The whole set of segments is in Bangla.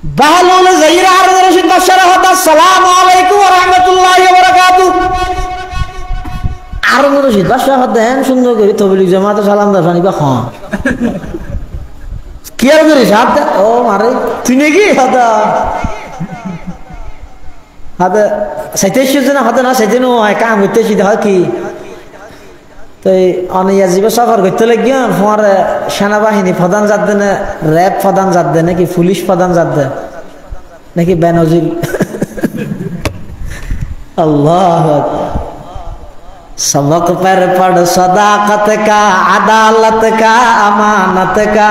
বাহলুল যাইরা হারুন রশিদ বাদশাহ হতা আসসালামু আলাইকুম ওয়া রাহমাতুল্লাহি ওয়া বারাকাতুহু। হারুন রশিদ বাদশাহ দেন সুন্দর করে তবলিগ জামাতে সালাম দাফানি বা খান কি আর করিস হাত ও মারে তুই নাকি হতা হাতে সাইতেছি না হাতে না সাইতে নো কাম হইতেছি দেখ কি তাই অনিয়া জীবে সফর করতে লাগিয়া ফোয়ার সেনাবাহিনী প্রধান জাত দেনে র্যাব প্রধান জাত দে নাকি পুলিশ প্রধান জাত দে নাকি বেনজির আল্লাহ सबक पर पढ़ सदाकत का अदालत का अमानत का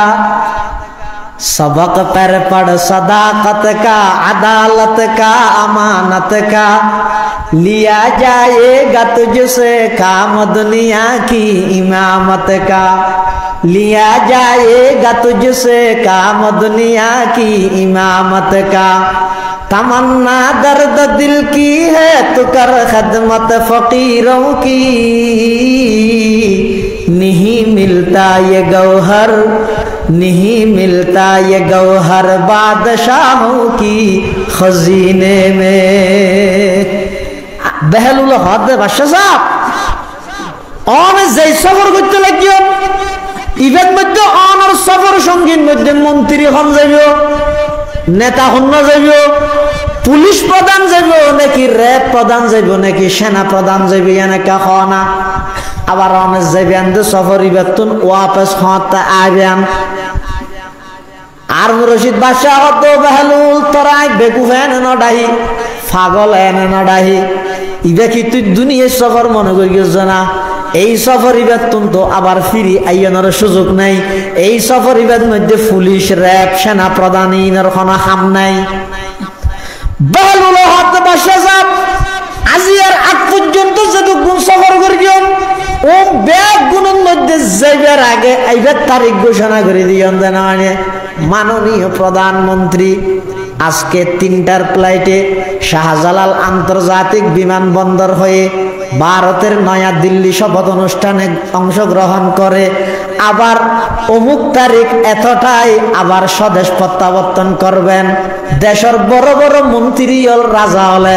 सबक पर पढ़ सदाकत का अदालत का अमानत का लिया जाएगा तुझसे काम दुनिया की इमामत का लिया जाएगा तुझसे काम दुनिया की इमामत का तमन्ना दर्द दिल की है तू कर खदमत फकीरों की नहीं मिलता ये गौहर नहीं मिलता ये गौहर बादशाहों की खजीने में। बेहलुल हद बादशाह साहब और जय सफर करते लगियो इवेन मध्य और सफर संगीन मध्य मंत्री हन जाइयो नेता हन जाइयो पुलिस प्रधान जाइयो नाकि रैब प्रधान जाइयो नाकि सेना प्रधान जाइयो एनेका खाना आबार अनेक जाइबेन दे सफर इबेतुन वापस खाते आइबेन हारुन रशीद बादशाह हतो बेहलुल तराई बेकुफेन नडाही पागल एने नडाही इबे कि तुई दुनिया सफर मने करिस ना এই সফর ইবাদতুন তো আবার ফিরি আইয়ানোর সুযোগ নাই এই সফর ইবাদ মধ্যে পুলিশ র‍্যাব সেনা প্রধানের কোনো হাম নাই। বাহলুল হক বাদশাহ সাহেব আজিয়ার আগ পর্যন্ত যতক্ষণ সফর করিও ও ব্যাগ গুণের মধ্যে যাইবার আগে আইবার তারিখ ঘোষণা করে দিয়েন দেন মানে মাননীয় প্রধানমন্ত্রী আজকে ৩টার ফ্লাইটে শাহজালাল আন্তর্জাতিক বিমানবন্দর হয়ে ভারতের নয়া দিল্লি শপথ অনুষ্ঠানে অংশগ্রহণ করে আবার অমুক তারিখ এতটাই আবার স্বদেশ প্রত্যাবর্তন করবেন। দেশের বড় বড় মন্ত্রী হল রাজা হলে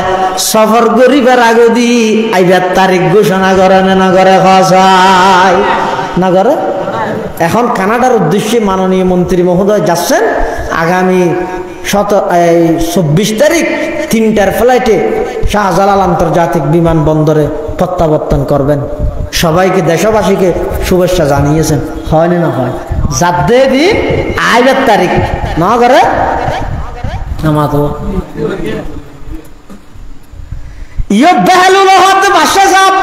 সফর করিবার আগে দি আইবার তারিখ ঘোষণা করে না করে খসায় না করে। এখন কানাডার উদ্দেশ্যে মাননীয় মন্ত্রী মহোদয় যাচ্ছেন আগামী ২৪ তারিখ ৩টার ফ্লাইটে শাহজালাল আন্তর্জাতিক বিমানবন্দরে প্রত্যাবর্তন করবেন। সবাইকে দেশবাসীকে শুভেচ্ছা জানিয়েছেন হয় না হয় যাতে দিন আইবার তারিখ না করে নামাতো ইয়ে বেহলুল হক বাদশাহ সাহেব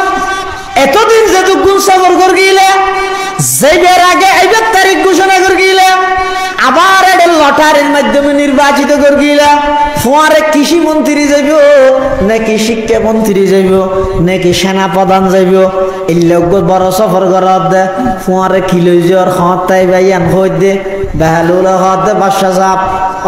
এতদিন যেটুকুন সফর করে গিলে যাইবার আগে আইবার তারিখ ঘোষণা করে গিলে আবার এটা লটারির মাধ্যমে নির্বাচিত করে গিলা ফোয়ারে কৃষি মন্ত্রী যাইব নাকি শিক্ষা মন্ত্রী যাইব নাকি সেনা প্রধান যাইব এই লোক বড় সফর করার দে ফোয়ারে কিলো জ্বর খাওয়াই ভাইয়ান হই দে বেহলুল হক বাদশাহ সাহেব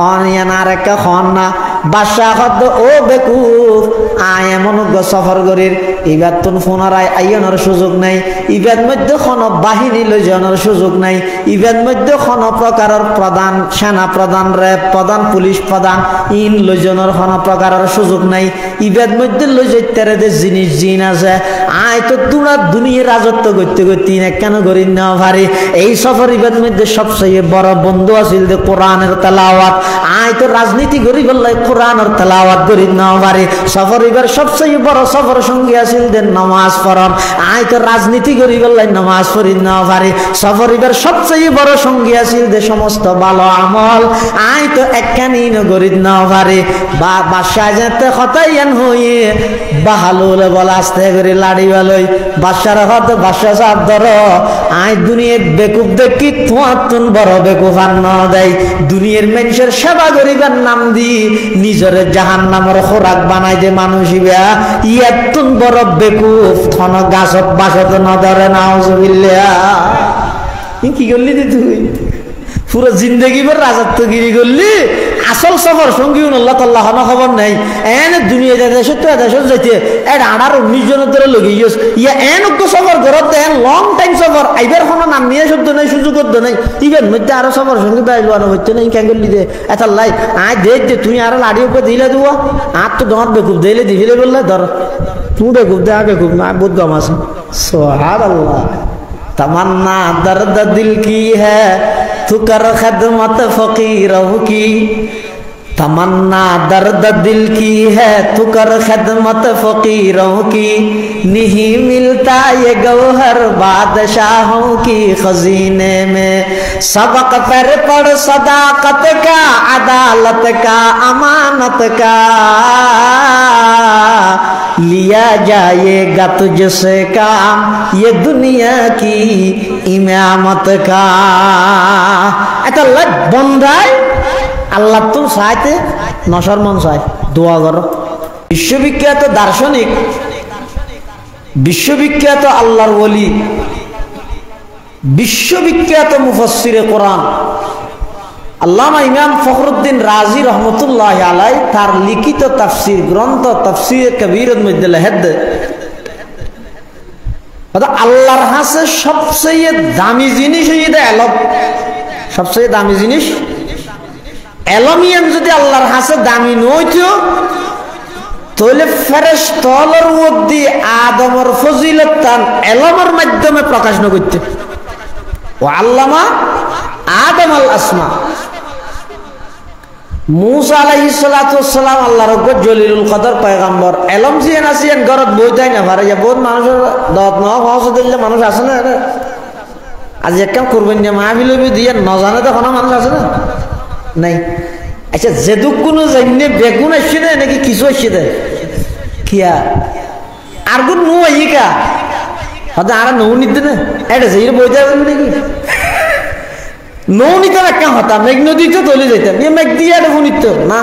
অনিয়ান আর একটা খন না বাদশাহ হক ও বেকুফ আয় এমন সফর করির ইবাদ তুন ফোনারায় আইয়ানোর সুযোগ নাই ইবাদ মধ্যে কোনো বাহিনী লই যাওয়ার সুযোগ নাই ইবাদ মধ্যে কোনো প্রকারের প্রধান সেনা প্রধান র‍্যাব প্রধান পুলিশ প্রধান ইন লই যাওয়ার কোনো প্রকারের সুযোগ নাই ইবাদ মধ্যে লই যাইতারে যে জিনিস জিন আছে আয় তো তোরা দুনিয়ার রাজত্ব করতে করতে কেন করি না পারি। এই সফর ইবাদ মধ্যে সবচেয়ে বড় বন্ধু আছিল যে কোরআনের তেলাওয়াত আয় তো রাজনীতি করি বললে কোরআনের তেলাওয়াত করি না পারি। সফর ইবার সবচেয়ে বড় সফর সঙ্গী আছিল যে নামাজ পড়ন আয় তো রাজনীতি করি বললে নামাজ পড়ি না পারি। সফর ইবার সবচেয়ে বড় সঙ্গী আছিল যে সমস্ত ভালো আমল আয় তো একখানি করি না পারি। বা বাদশাহ যেতে হতাইয়ান হয়ে বাহালুল বলা আস্তে করে লাড়ি বালই বাদশার হত বাদশাহ সাহেব ধরো আয় দুনিয়ার বেকুব দেখি তোমার তুন বড় বেকুব আর ন দেয় দুনিয়ার মানুষের সেবা করিবার নাম দি নিজের জাহান্নামের খোরাক বানাই দে মানুষ ইবা ইয়াতুন বড় বেকুব থন গাছত বাসত ন ধরে নাউজুবিল্লাহ। কি করলি তুই পুরো জিন্দগি ভর রাজত্বগিরি করলি আসল সফর সঙ্গী আল্লাহ তাল্লাহ খবর নাই এনে দুনিয়া দেশত যাইতে এর 18-19 জনের ধরে লগে ইয়া এনজ্ঞ সফর ঘরত দেন লং টাইম সফর আইবার কোনো নাম নিয়ে শব্দ নাই সুযোগ নাই ইভেন মধ্যে আরো সফর সঙ্গী বাইলওয়ানো হচ্ছে না কেন করলি দে এটা লাই আয় দেখ যে তুই আরো লাড়ির উপর দিলে দেবো আর তো তোমার বেকুব দিলে দিলে বললে ধর তুই বেকুব দে বেকুব না বহুত গম আছে সুবহানাল্লাহ तमन्ना दर्द दिल की है तू कर खदमत फकीरों की तमन्ना दर्द दिल की है तू कर खदमत फकीरों की नहीं मिलता ये गौहर बादशाहों की खजीने में सबक पर पढ़ सदाकत का अदालत का अमानत का लिया जाएगा तुझसे काम ये दुनिया की इमामत का এটা লাগ বন্ধায় আল্লাহ তো চাইতে নশর মন চায় দোয়া করো বিশ্ববিখ্যাত দার্শনিক বিশ্ববিখ্যাত আল্লাহর ওলি বিশ্ববিখ্যাত মুফাসসিরে কোরআন আল্লামা ইমাম ফখরুদ্দিন রাজি রহমতুল্লাহ আলাই তার লিখিত তাফসির গ্রন্থ তাফসির কবীরের মধ্যে লেখেন আল্লাহর কাছে সবচেয়ে দামি জিনিস এটা এলম সবচেয়ে দামি জিনিস এলমিয়ান যদি আল্লাহর কাছে দামি নইতো তাহলে ফেরেশতার মধ্যে আদমের ফজিলত তান এলমের মাধ্যমে প্রকাশ না করতে ও আল্লামা আদম আল আসমা মুসা আলাইহিস সালাতু ওয়াস সালাম আল্লাহর উপর জলিলুল কদর পয়গম্বর এলম জিয়ান আসিয়ান গরত বইতাই না পারে যে বহুত মানুষের দত ন হস দিলে মানুষ আছে না আজ একদম করবেন যে মাহফিল দিয়ে ন জানে তো কোনো মানুষ আছে না নাই আচ্ছা যেদুক কোনো জানে বেগুন আসছে না নাকি কিছু আসছে দে কিয়া আর গুণ নো আইকা হয়তো আর নৌ নিতে না এটা যেই বইতাই নাকি নৌ নিতে একটা হতাম মেঘ নদীতে তলে যেতাম ইয়ে মেঘ দিয়ে এটা নিত না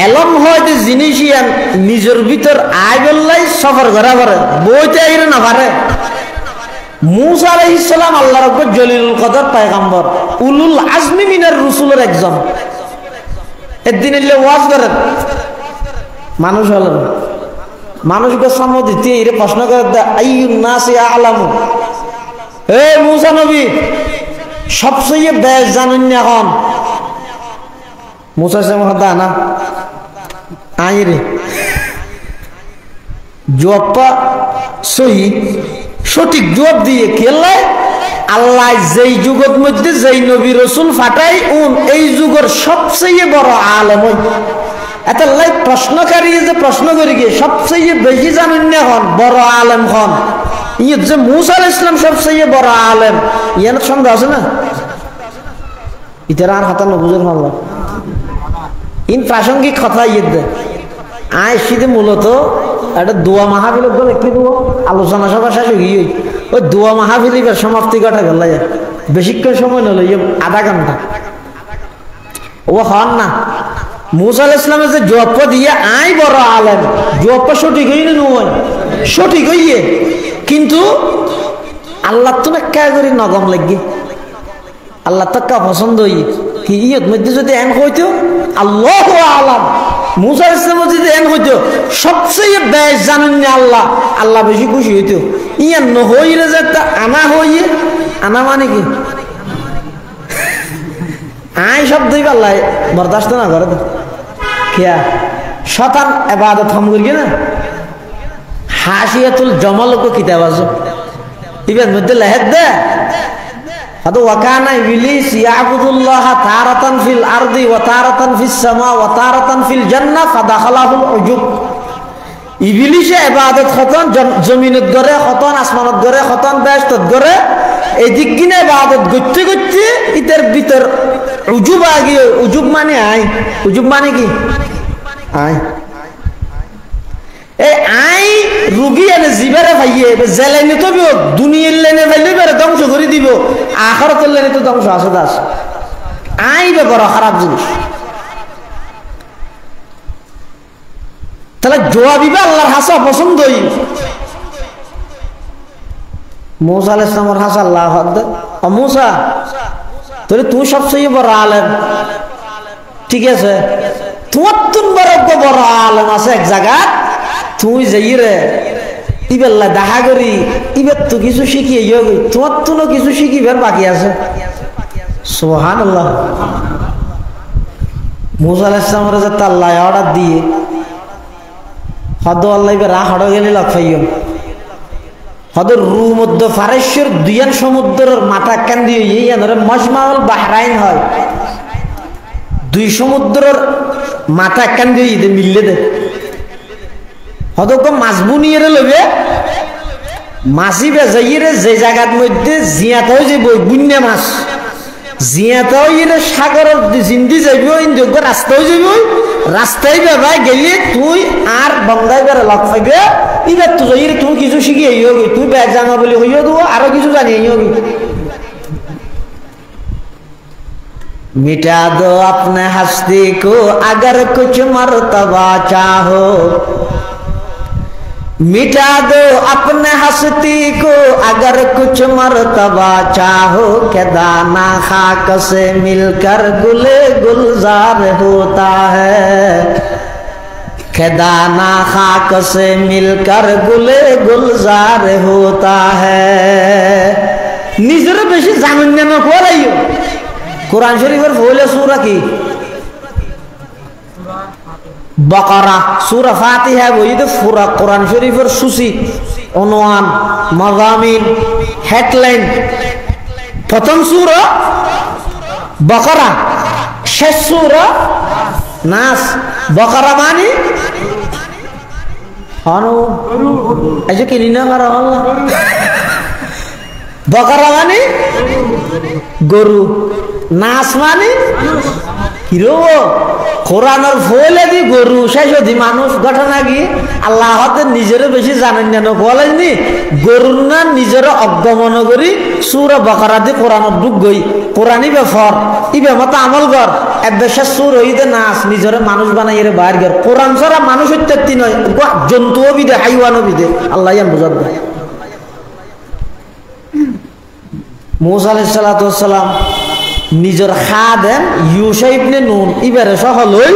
এলম হয়তো জিনিস নিজের ভিতর আয় বললাই সফর করা পারে বইতে আইরে না পারে মুসা আলাইহিস সালাম আল্লাহর উপর জলিলুল কদর পয়গম্বর উলুল আজমি মিনার রসুলের একজন একদিন এলে ওয়াজ করেন মানুষ হলেন মানুষকে সম্মতি এর প্রশ্ন করে আইয়ুন নাসি আ'লামু হে মুসা নবী সবচেয়ে বেশ জানেন না এখন মুসা সাহেব না আইরে জবাবটা সহি সঠিক জবাব দিয়ে খেললে আল্লাহ যেই যুগের মধ্যে যেই নবী রাসূল ফাটাই এই যুগের সবচেয়ে বড় আলেম এটা লাই প্রশ্নকারী যে প্রশ্ন করে গিয়ে সবচেয়ে বেশি জানেন না হন বড় আলেম হন ইয়ে যে মুসা আলাইহিস সালাম সবচেয়ে বড় আলেম ইয়ার সঙ্গে আছে না ইতারা আর হাতা নবুজের মামলা ইন প্রাসঙ্গিক কথা ইয়ে দেয় আয় শীতে মূলত একটা দোয়া মাহফিল বলে কি দেবো আলোচনা সভা শেষ হয়ে গিয়ে ওই দোয়া মাহফিল এবার সমাপ্তি ঘটা গেল বেশিক্ষণ সময় নল আধা ঘন্টা ও হন না মুসা আলাইহিস সালামের যে জবাব দিয়ে আই বড় আলেম জবাব সঠিক হই না নয় সঠিক হইয়ে কিন্তু আল্লাহ তো না কে করি নগম লাগি আল্লাহ তাক্কা পছন্দ হই কি ইয়ত মধ্যে যদি এন হইতো আল্লাহু আলাম মুসা আলাইহিস সালাম যদি এন হইতো সবচেয়ে বেশ জানেন না আল্লাহ আল্লাহ বেশি খুশি হইতো ইয়া ন হইলে যে আনা হইয়ে আনা মানে কি আই শব্দই আল্লাহ বরদাস্ত না করে কিয়া শতান ইবাদত হম করি না হাসিয়াতুল জামাল কো কিতাব আছে ইবেন মধ্যে লেহেদ দে হয়তো ওয়াকানা ইবলিস ইয়াবুদুল্লাহ তারাতান ফিল আরদি ওয়া তারাতান ফিস সামা ওয়া তারাতান ফিল জান্নাহ ফাদাখালাহুল উজুব ইবলিসে ইবাদত খতন জমিনত গরে খতন আসমানত গরে খতন বেহেশতত গরে এদিক কিনে ইবাদত করতে করতে ইতার ভিতর উজুব আগিয়ে উজুব মানে আই উজুব মানে কি আই এই আই রুগী এনে জিবারে ভাইয়ে জেলাইনি তো দুনিয়ার লেনে ভাইলে বেড়ে ধ্বংস করে দিব আখিরাতের লেনে তো ধ্বংস আছে দাস আই বে বড় খারাপ জিনিস তাহলে জবাবিবা আল্লাহর হাসা পছন্দই মুসা আলাইহিস সালামের হাসা আল্লাহ হদ ও মুসা তাহলে তুই সবচেয়ে বড় আলেম ঠিক আছে তোমার তুন বড় আলেম আছে এক জায়গা তুই যাই রে ইবেল্লা দেখা করি ইবের তো কিছু শিখিয়ে গই তোমার তুনো কিছু শিখিবার বাকি আছে সুবহানাল্লাহ মুসা আলাইহিস সালামের যে আল্লাহ অর্ডার দিয়ে হদ আল্লাহ রা হড় গেলে লক্ষাইম হদ রু মধ্য ফারেশ্বর দুয়ান সমুদ্রের মাথা কেন দিয়ে এই ধরে মজমাউল বাহরাইন হয় দুই সমুদ্রের মাথা কেন দিয়ে ঈদে মিললে দে হদক মাছ বুনিয়ে লবে মাছি বেজাইরে যে জায়গার মধ্যে জিয়াতাও যাইব বুন্যা মাছ জিয়াতাও ইয়ে সাগরের জিন্দি যাইব ইন্দ্র রাস্তাও যাইব রাস্তায় বেবাই গেলে তুই আর বঙ্গাই বেড়ে লগ পাইবে এবার তো যাই তুমি কিছু শিখিয়ে গি তুই ব্যাগ জানা বলে হইয়া দেবো আরো কিছু জানিয়ে গি मिटा दो अपने हस्ती को अगर कुछ मर्तबा चाहो मिटा दो अपने हस्ती को अगर कुछ मर्तबा चाहो के दाना खाक से मिलकर गुले गुलजार होता है के दाना खाक से मिलकर गुले गुलजार होता है निजर बेशी जामिन में कोराइयो कुरान शरीफर फौले सूरा की बकरा सूरा फातिहा वो ये तो पूरा कुरान शरीफर सुसी उन्वान मज़ामीन हेडलाइन प्रथम सूरा बकरा शेष सूरा नास बकरा मानी हानो ऐसे किन्हीं ना करा वाला बकरा मानी गरु नास मानी हिरो কোরআনের ফলে দি গরু শেষদি মানুষ ঘটনা কি আল্লাহ নিজের বেশি জানেন না বলেননি গরুর না নিজের অজ্ঞমন করি সূরা বাকারা দি কোরআনের ঢুক গই কোরআনই ব্যাপার ইবে মত আমল কর একদেশে সুর হইতে নাস নিজের মানুষ বানাই এর বাইর কর কোরআন ছাড়া মানুষ হইতে নয় জন্তুও বিদে হাইওয়ানও বিদে আল্লাহ ইয়ান বুঝাত দেয় মুসা আলাইহিস সালাতু ওয়াস সালাম নিজের খাদেম ইউসা ইবনে নুন ইবারে সহ লই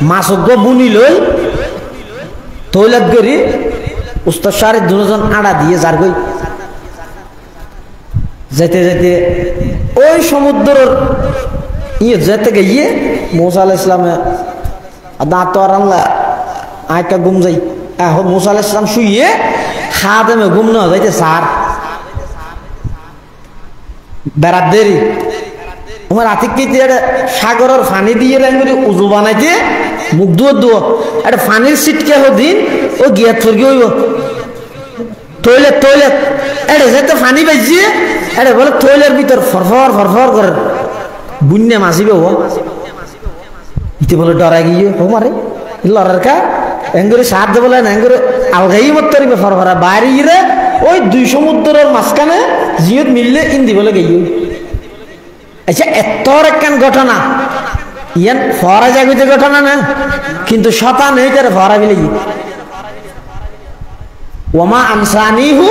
মাছক বুনি লই তৈলাত করি উস্তাদ সারে দুজন আড়া দিয়ে যার গই যেতে যেতে ওই সমুদ্রের ইয়ে যেতে গিয়ে মুসা আলাইহিস সালামে দাঁত আর আল্লাহ আয়কা ঘুম যাই মুসা আলাইহিস সালাম শুইয়ে খাদেমে ঘুম না যাইতে সার বেড়াত দেরি তোমার আতিককে সাগরের পানি দিয়ে রেঙ্গুরি উজু বানাইতে মুখ দুয়ো একটা পানির সিটকে দিন ও গিয়াত ফরকি হইব টয়লেট টয়লেট এটা যেতে পানি পাইছে এটা বলে টয়লের ভিতর ফরফর ফরফর করে বুন্যা মাসিবে ও ইতে বলে ডরা গিয়ে ও মারে লড়ার কা এঙ্গুরি সার দে বলে এঙ্গুরি আলগাই মত করিবে ফরফরা বাইরে গিয়ে ওই দুই সমুদ্রের মাঝখানে জিয়ত মিললে ইন্দি বলে গিয়ে আচ্ছা এত একখান ঘটনা ইয়ান ফরা জাগিতে ঘটনা না কিন্তু শতান নেই তার ফরা বিলে ওমা আমসানিহু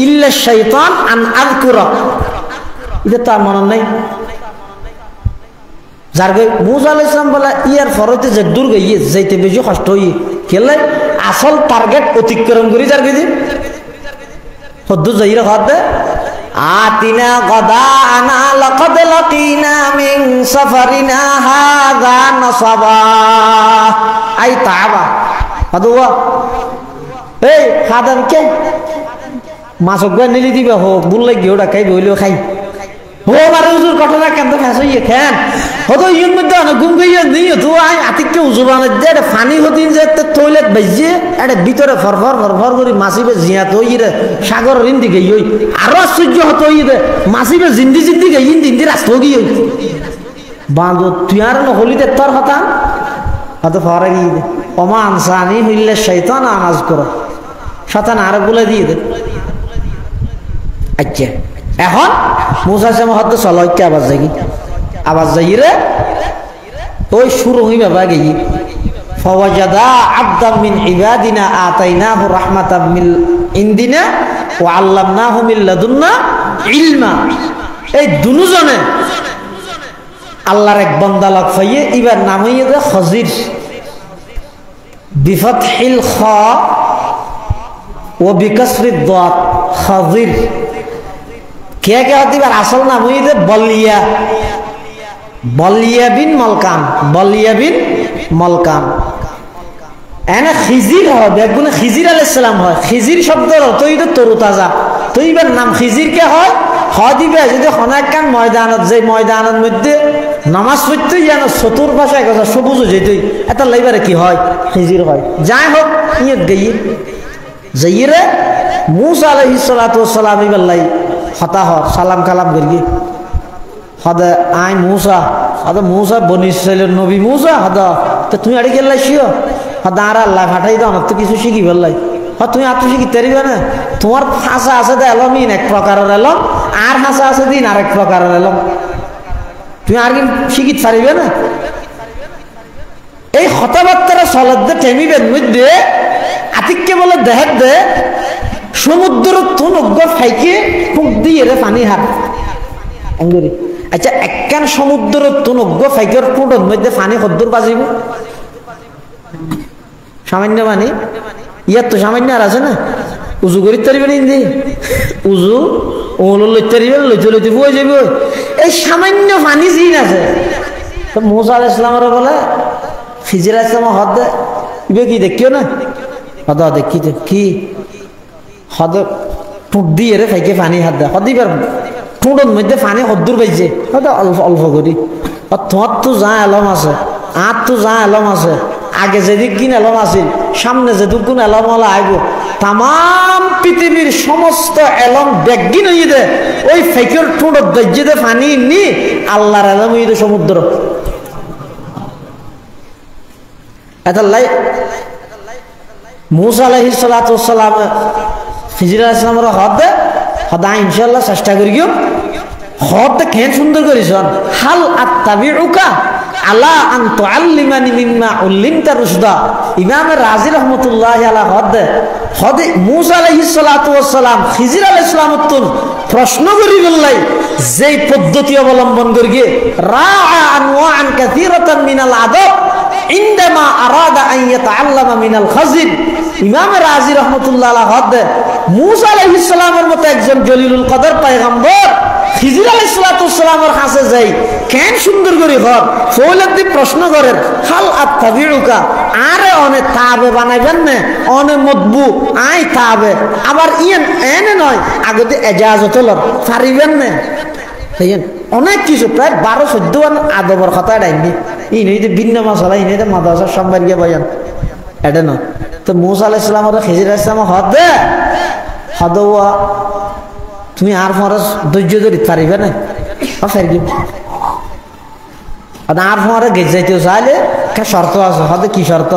ইল্লা শাইতান আন আযকুরা এটা তার মনে নাই যার গে মুসা আলাইহিস সালাম বলা ইয়ার ফরতে যে দূর গিয়ে যাইতে বেশি কষ্ট হই কেলে আসল টার্গেট অতিক্রম করি যার গে হদ্দু যাইরা খাতে আতিনা গদানা লাকাদ লাকিনা মিন সাফারিনা হাযা নাসাবা আই তাবা আদওয়া এই খাদাম কে মাছক গা নিলি দিবে হো বুললে গিওড়া খাই বইলো খাই ও মারে হুজুর ঘটনা কেন ফাসইয়ে খান হতো ইন মধ্যে না ঘুম গইয়া দিও তো আই আতিককে হুজুর বানাই দে এটা পানি হদিন যে টয়লেট বাইজে এটা ভিতরে ফরফর ফরফর করে মাছিবে জিয়া তো ইরে সাগর ইন্দি গই ওই আর আশ্চর্য হতো ইরে মাছিবে জিন্দি জিন্দি গই ইন্দি রাস্তা গই বাঁধো তুই আর না হলিতে তোর কথা হতো ফরা গিয়ে দে ওমা আনসানি হইলে শয়তান আনাজ করো শয়তান আর বলে দিয়ে দে আচ্ছা এখন মুসা সামে হতে চলো কে আবার যাই রে ওই শুরু হইবা বাগে ফাওয়াজাদা আবদাম মিন ইবাদিনা আতাইনাহু রাহমাতাম মিন ইনদিনা ওয়া আল্লামনাহু মিন লাদুন্না ইলমা এই দুজনে আল্লাহর এক বান্দা লাগ পাইয়ে এবার নাম হইয়ে দে খজির বিফাতহিল খা ও বিকাসরিদ দাত খজির কে কে হতে এবার আসল নাম হইয়ে দে বলিয়া বলিয়া বিন মলকান বলিয়া বিন মলকান এনে খিজির হয় বেগুনে খিজির আলাইহিস সালাম হয় খিজির শব্দের অর্থ হইতো তরু তাজা তো এবার নাম খিজির কে হয় দিবে যদি অনেকখান ময়দানত যে ময়দানের মধ্যে নামাজ পড়তে যেন চতুর ভাষায় কথা সবুজ যেতই এটা লাইবারে কি হয় খিজির হয় যাই হোক ইয়েত গিয়ে যাইরে মুসা আলাইহিস সালাতু ওয়াস সালাম এবার লাই হতা হর সালাম কালাম করি হদা আই মুসা হদা মুসা বনি ইসরাইলের নবী মুসা হদা তো তুমি আড়ি গেল্লাই শিও হদা আর আল্লাহ ফাটাই দাও আমার তো কিছু শিখি ফেললাই তুমি আর তো শিখিতে পারিবে না তোমার ভাষা আছে তো এলমিন এক প্রকারের এলম আর ভাষা আছে দিন আরেক প্রকারের এলম তুমি আর কি শিখিতে পারিবে না এই কথাবার্তারা চলতে টেমিবের মধ্যে আতিককে বলে দেখ দে সমুদ্র তুনজ্ঞ ফাইকে ফুক দিয়ে রে পানি হাত অঙ্গুরি আচ্ছা একখান সমুদ্র তুনজ্ঞ ফাইকের ফুটের মধ্যে পানি কদ্দুর বাজিব সামান্য পানি ইয়ার তো সামান্য আর আছে না উজু করিতে পারিবেন ইন্দি উজু ওগুলো লইতে পারিবেন লইতে লইতে বয়ে যাবে এই সামান্য পানি জিন আছে তো মুসা আলাইহিস সালামের বলে খিজির আলাইহিস সালাম হদ ইবে কি দেখিও না হদ দেখি কি হদ টুট দিয়ে রে ফাইকে পানি হাত দেয় হদিবার টুটের মধ্যে পানি হদ্দুর পাইছে হয়তো অল্প অল্প করি তোমার তো যা এলম আছে আর তো যা এলম আছে আগে যেদিক কিন এলম আছিল সামনে যেদিক কোন এলমওয়ালা আইব তাম পৃথিবীর সমস্ত এলম ব্যাগিন হইয়ে দে ওই ফেকের টুঁড়ত দজ্জে দে পানি নি আল্লাহর এলম হইয়ে দে সমুদ্র এটা লাই মুসা আলাইহিস সালাতু ওয়াস সালাম খিজির আলাইহিস সালামের হদ দে হদা ইনশাআল্লাহ চেষ্টা করি গিয়ে হদ দে কেন সুন্দর করিস হাল আত্তাবিউকা আলা আন তুআল্লিমানি মিম্মা উল্লিমতা রুশদা ইমাম রাজি রাহমাতুল্লাহি আলাইহি হদ মুসা আলাইহিস সালাতু ওয়াস সালাম খিজির আলাইহিস সালামত প্রশ্ন করি বললাই যেই পদ্ধতি অবলম্বন করি রাআ আনওয়াআন কাসীরাতান মিনাল আদাব ইনদামা আরাদা আন ইয়াতাআল্লামা মিনাল খাজির ইমাম রাজি রাহমাতুল্লাহি আলাইহি হদ মুসা আলাইহিস সালামের মতো একজন জলিলুল কদর পয়গম্বর খিজির আলাইহিস সালাতু ওয়াস সালামের কাছে যাই কেন সুন্দর করে ঘর ফৌলাদি প্রশ্ন করেন হাল আত্তাবিউকা আরে অনে তাবে বানাইবেন না অনে মদবু আই তাবে আবার ইয়েন এনে নয় আগতে এজাজত লর পারিবেন না তাইন অনেক কিছু প্রায় 12-14 আদবর কথা ডাইনি ই নেই ভিন্ন মশলা ই নেই মাদ্রাসা সম্বার গিয়ে বয়ান এটা নয় তো মুসা আলাইহিস সালাম আর খিজির আলাইহিস সালাম হদে হদওয়া তুমি আর ফরজ ধৈর্য ধরে পারিবে না ফের কি আর ফরে গেট যাইতেও চাইলে শর্ত আছে হয়তো কি শর্ত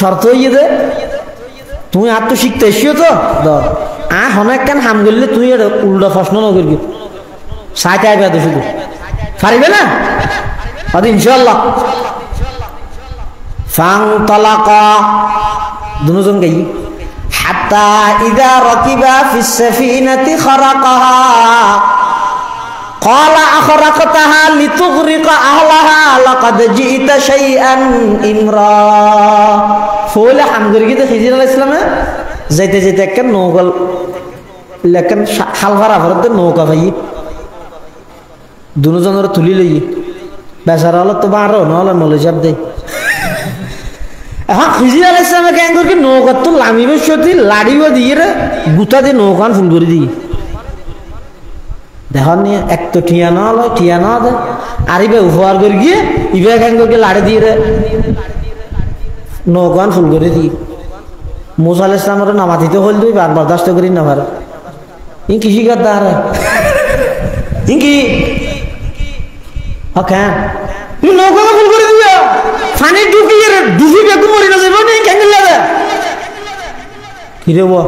শর্ত হইয়ে দে তুমি আর তো শিখতে এসিও তো ধর আর অনেক কেন হাম করলে তুই উল্টা প্রশ্ন ন করবি সাইতে আইবে তো শুধু পারিবে না হয়তো ইনশাআল্লাহ ফাং তালাকা দুজন গাই হাত্তা ইদা রাকিবা ফিস সাফিনাতি খারাকাহা قال أخرقتها لتغرق أهلها لقد جئت شيئا إمرا فول حمدر كده خضر عليه السلام যাইতে যাইতে একটা নৌকা লেকিন হালফারা ভরতে নৌকা ভাই দুজনের তুলি লই বেচারা হলো তো বারো নহলে নলে চাপ দেয় এখন খিজির আলাইহিস সালাম কেন করে নৌকা তো লামিবে সতি লাড়িব দিয়ে গুতা দিয়ে নৌকান ফুল করে দিয়ে দেখুন এক তো ঠিয়া না হলো ঠিয়া না দে আর ইবে উপহার করে গিয়ে ইবে কেন করে লাড়ি দিয়ে নৌকান ফুল করে দিয়ে মুসা আলাইহিস সালামের নামাতিতে হল দুই বার বরদাস্ত করি না পারে ই কৃষি করতে আর কি ওকে তুই নৌকা ফুল করে দিবি পানি ঢুকিয়ে ডুবি বেগু মরি না যাবে না কেন লাগে কি রে বো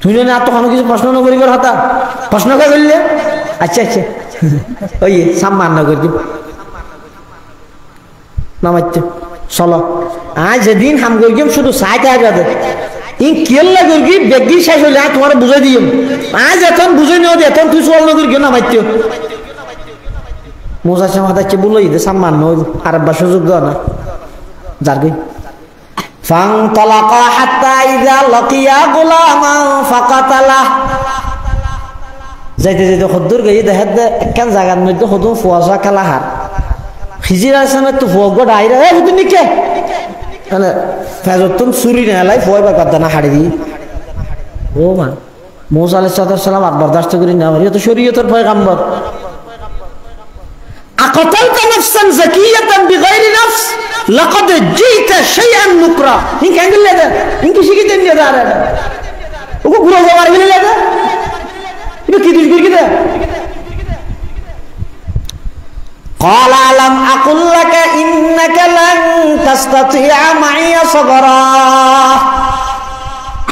তুই না তো কোনো কিছু প্রশ্ন না করিবার হতা প্রশ্ন কে করলে আচ্ছা আচ্ছা ওই সম্মান না করি নামাইতে চলো আজ যেদিন হাম করি শুধু সাইতে আগে ই কেল্লা করি বেগি শেষ হইলে তোমার বুঝাই দিম আজ এখন বুঝাই নিও এখন তুই চল না করি নামাইতে মুসা সে মাথা চেয়ে বললো ঈদে সাম্মান নইব আরেকবার সুযোগ দেওয়া না যার গই فانطلقا حتى إذا لقيا غلاما فقتله যাইতে যাইতে খদ্দুর গিয়ে দেখে একখান জায়গার মধ্যে হদুম ফুয়াশা খেলা হার খিজির আসলামের তো ফুয়া গোটা আইরা এ হুদুন নিকে তাহলে ফেজতুন চুরি না লাই ফুয়াইবার কথা না হাড়ি দিয়ে ও মা মুসা আলাইহিস সালাম আর বরদাস্ত করি না ইয়া তো শরীয়তের পয়গম্বর أقتلت نفسا زكية بغير نفس لقد جئت شيئا نكرا إن كان قل هذا إن كشي كده من هذا وكو غرو غوار من هذا إنه كده يقول كده قال ألم أقل لك إنك لن تستطيع معي صبرا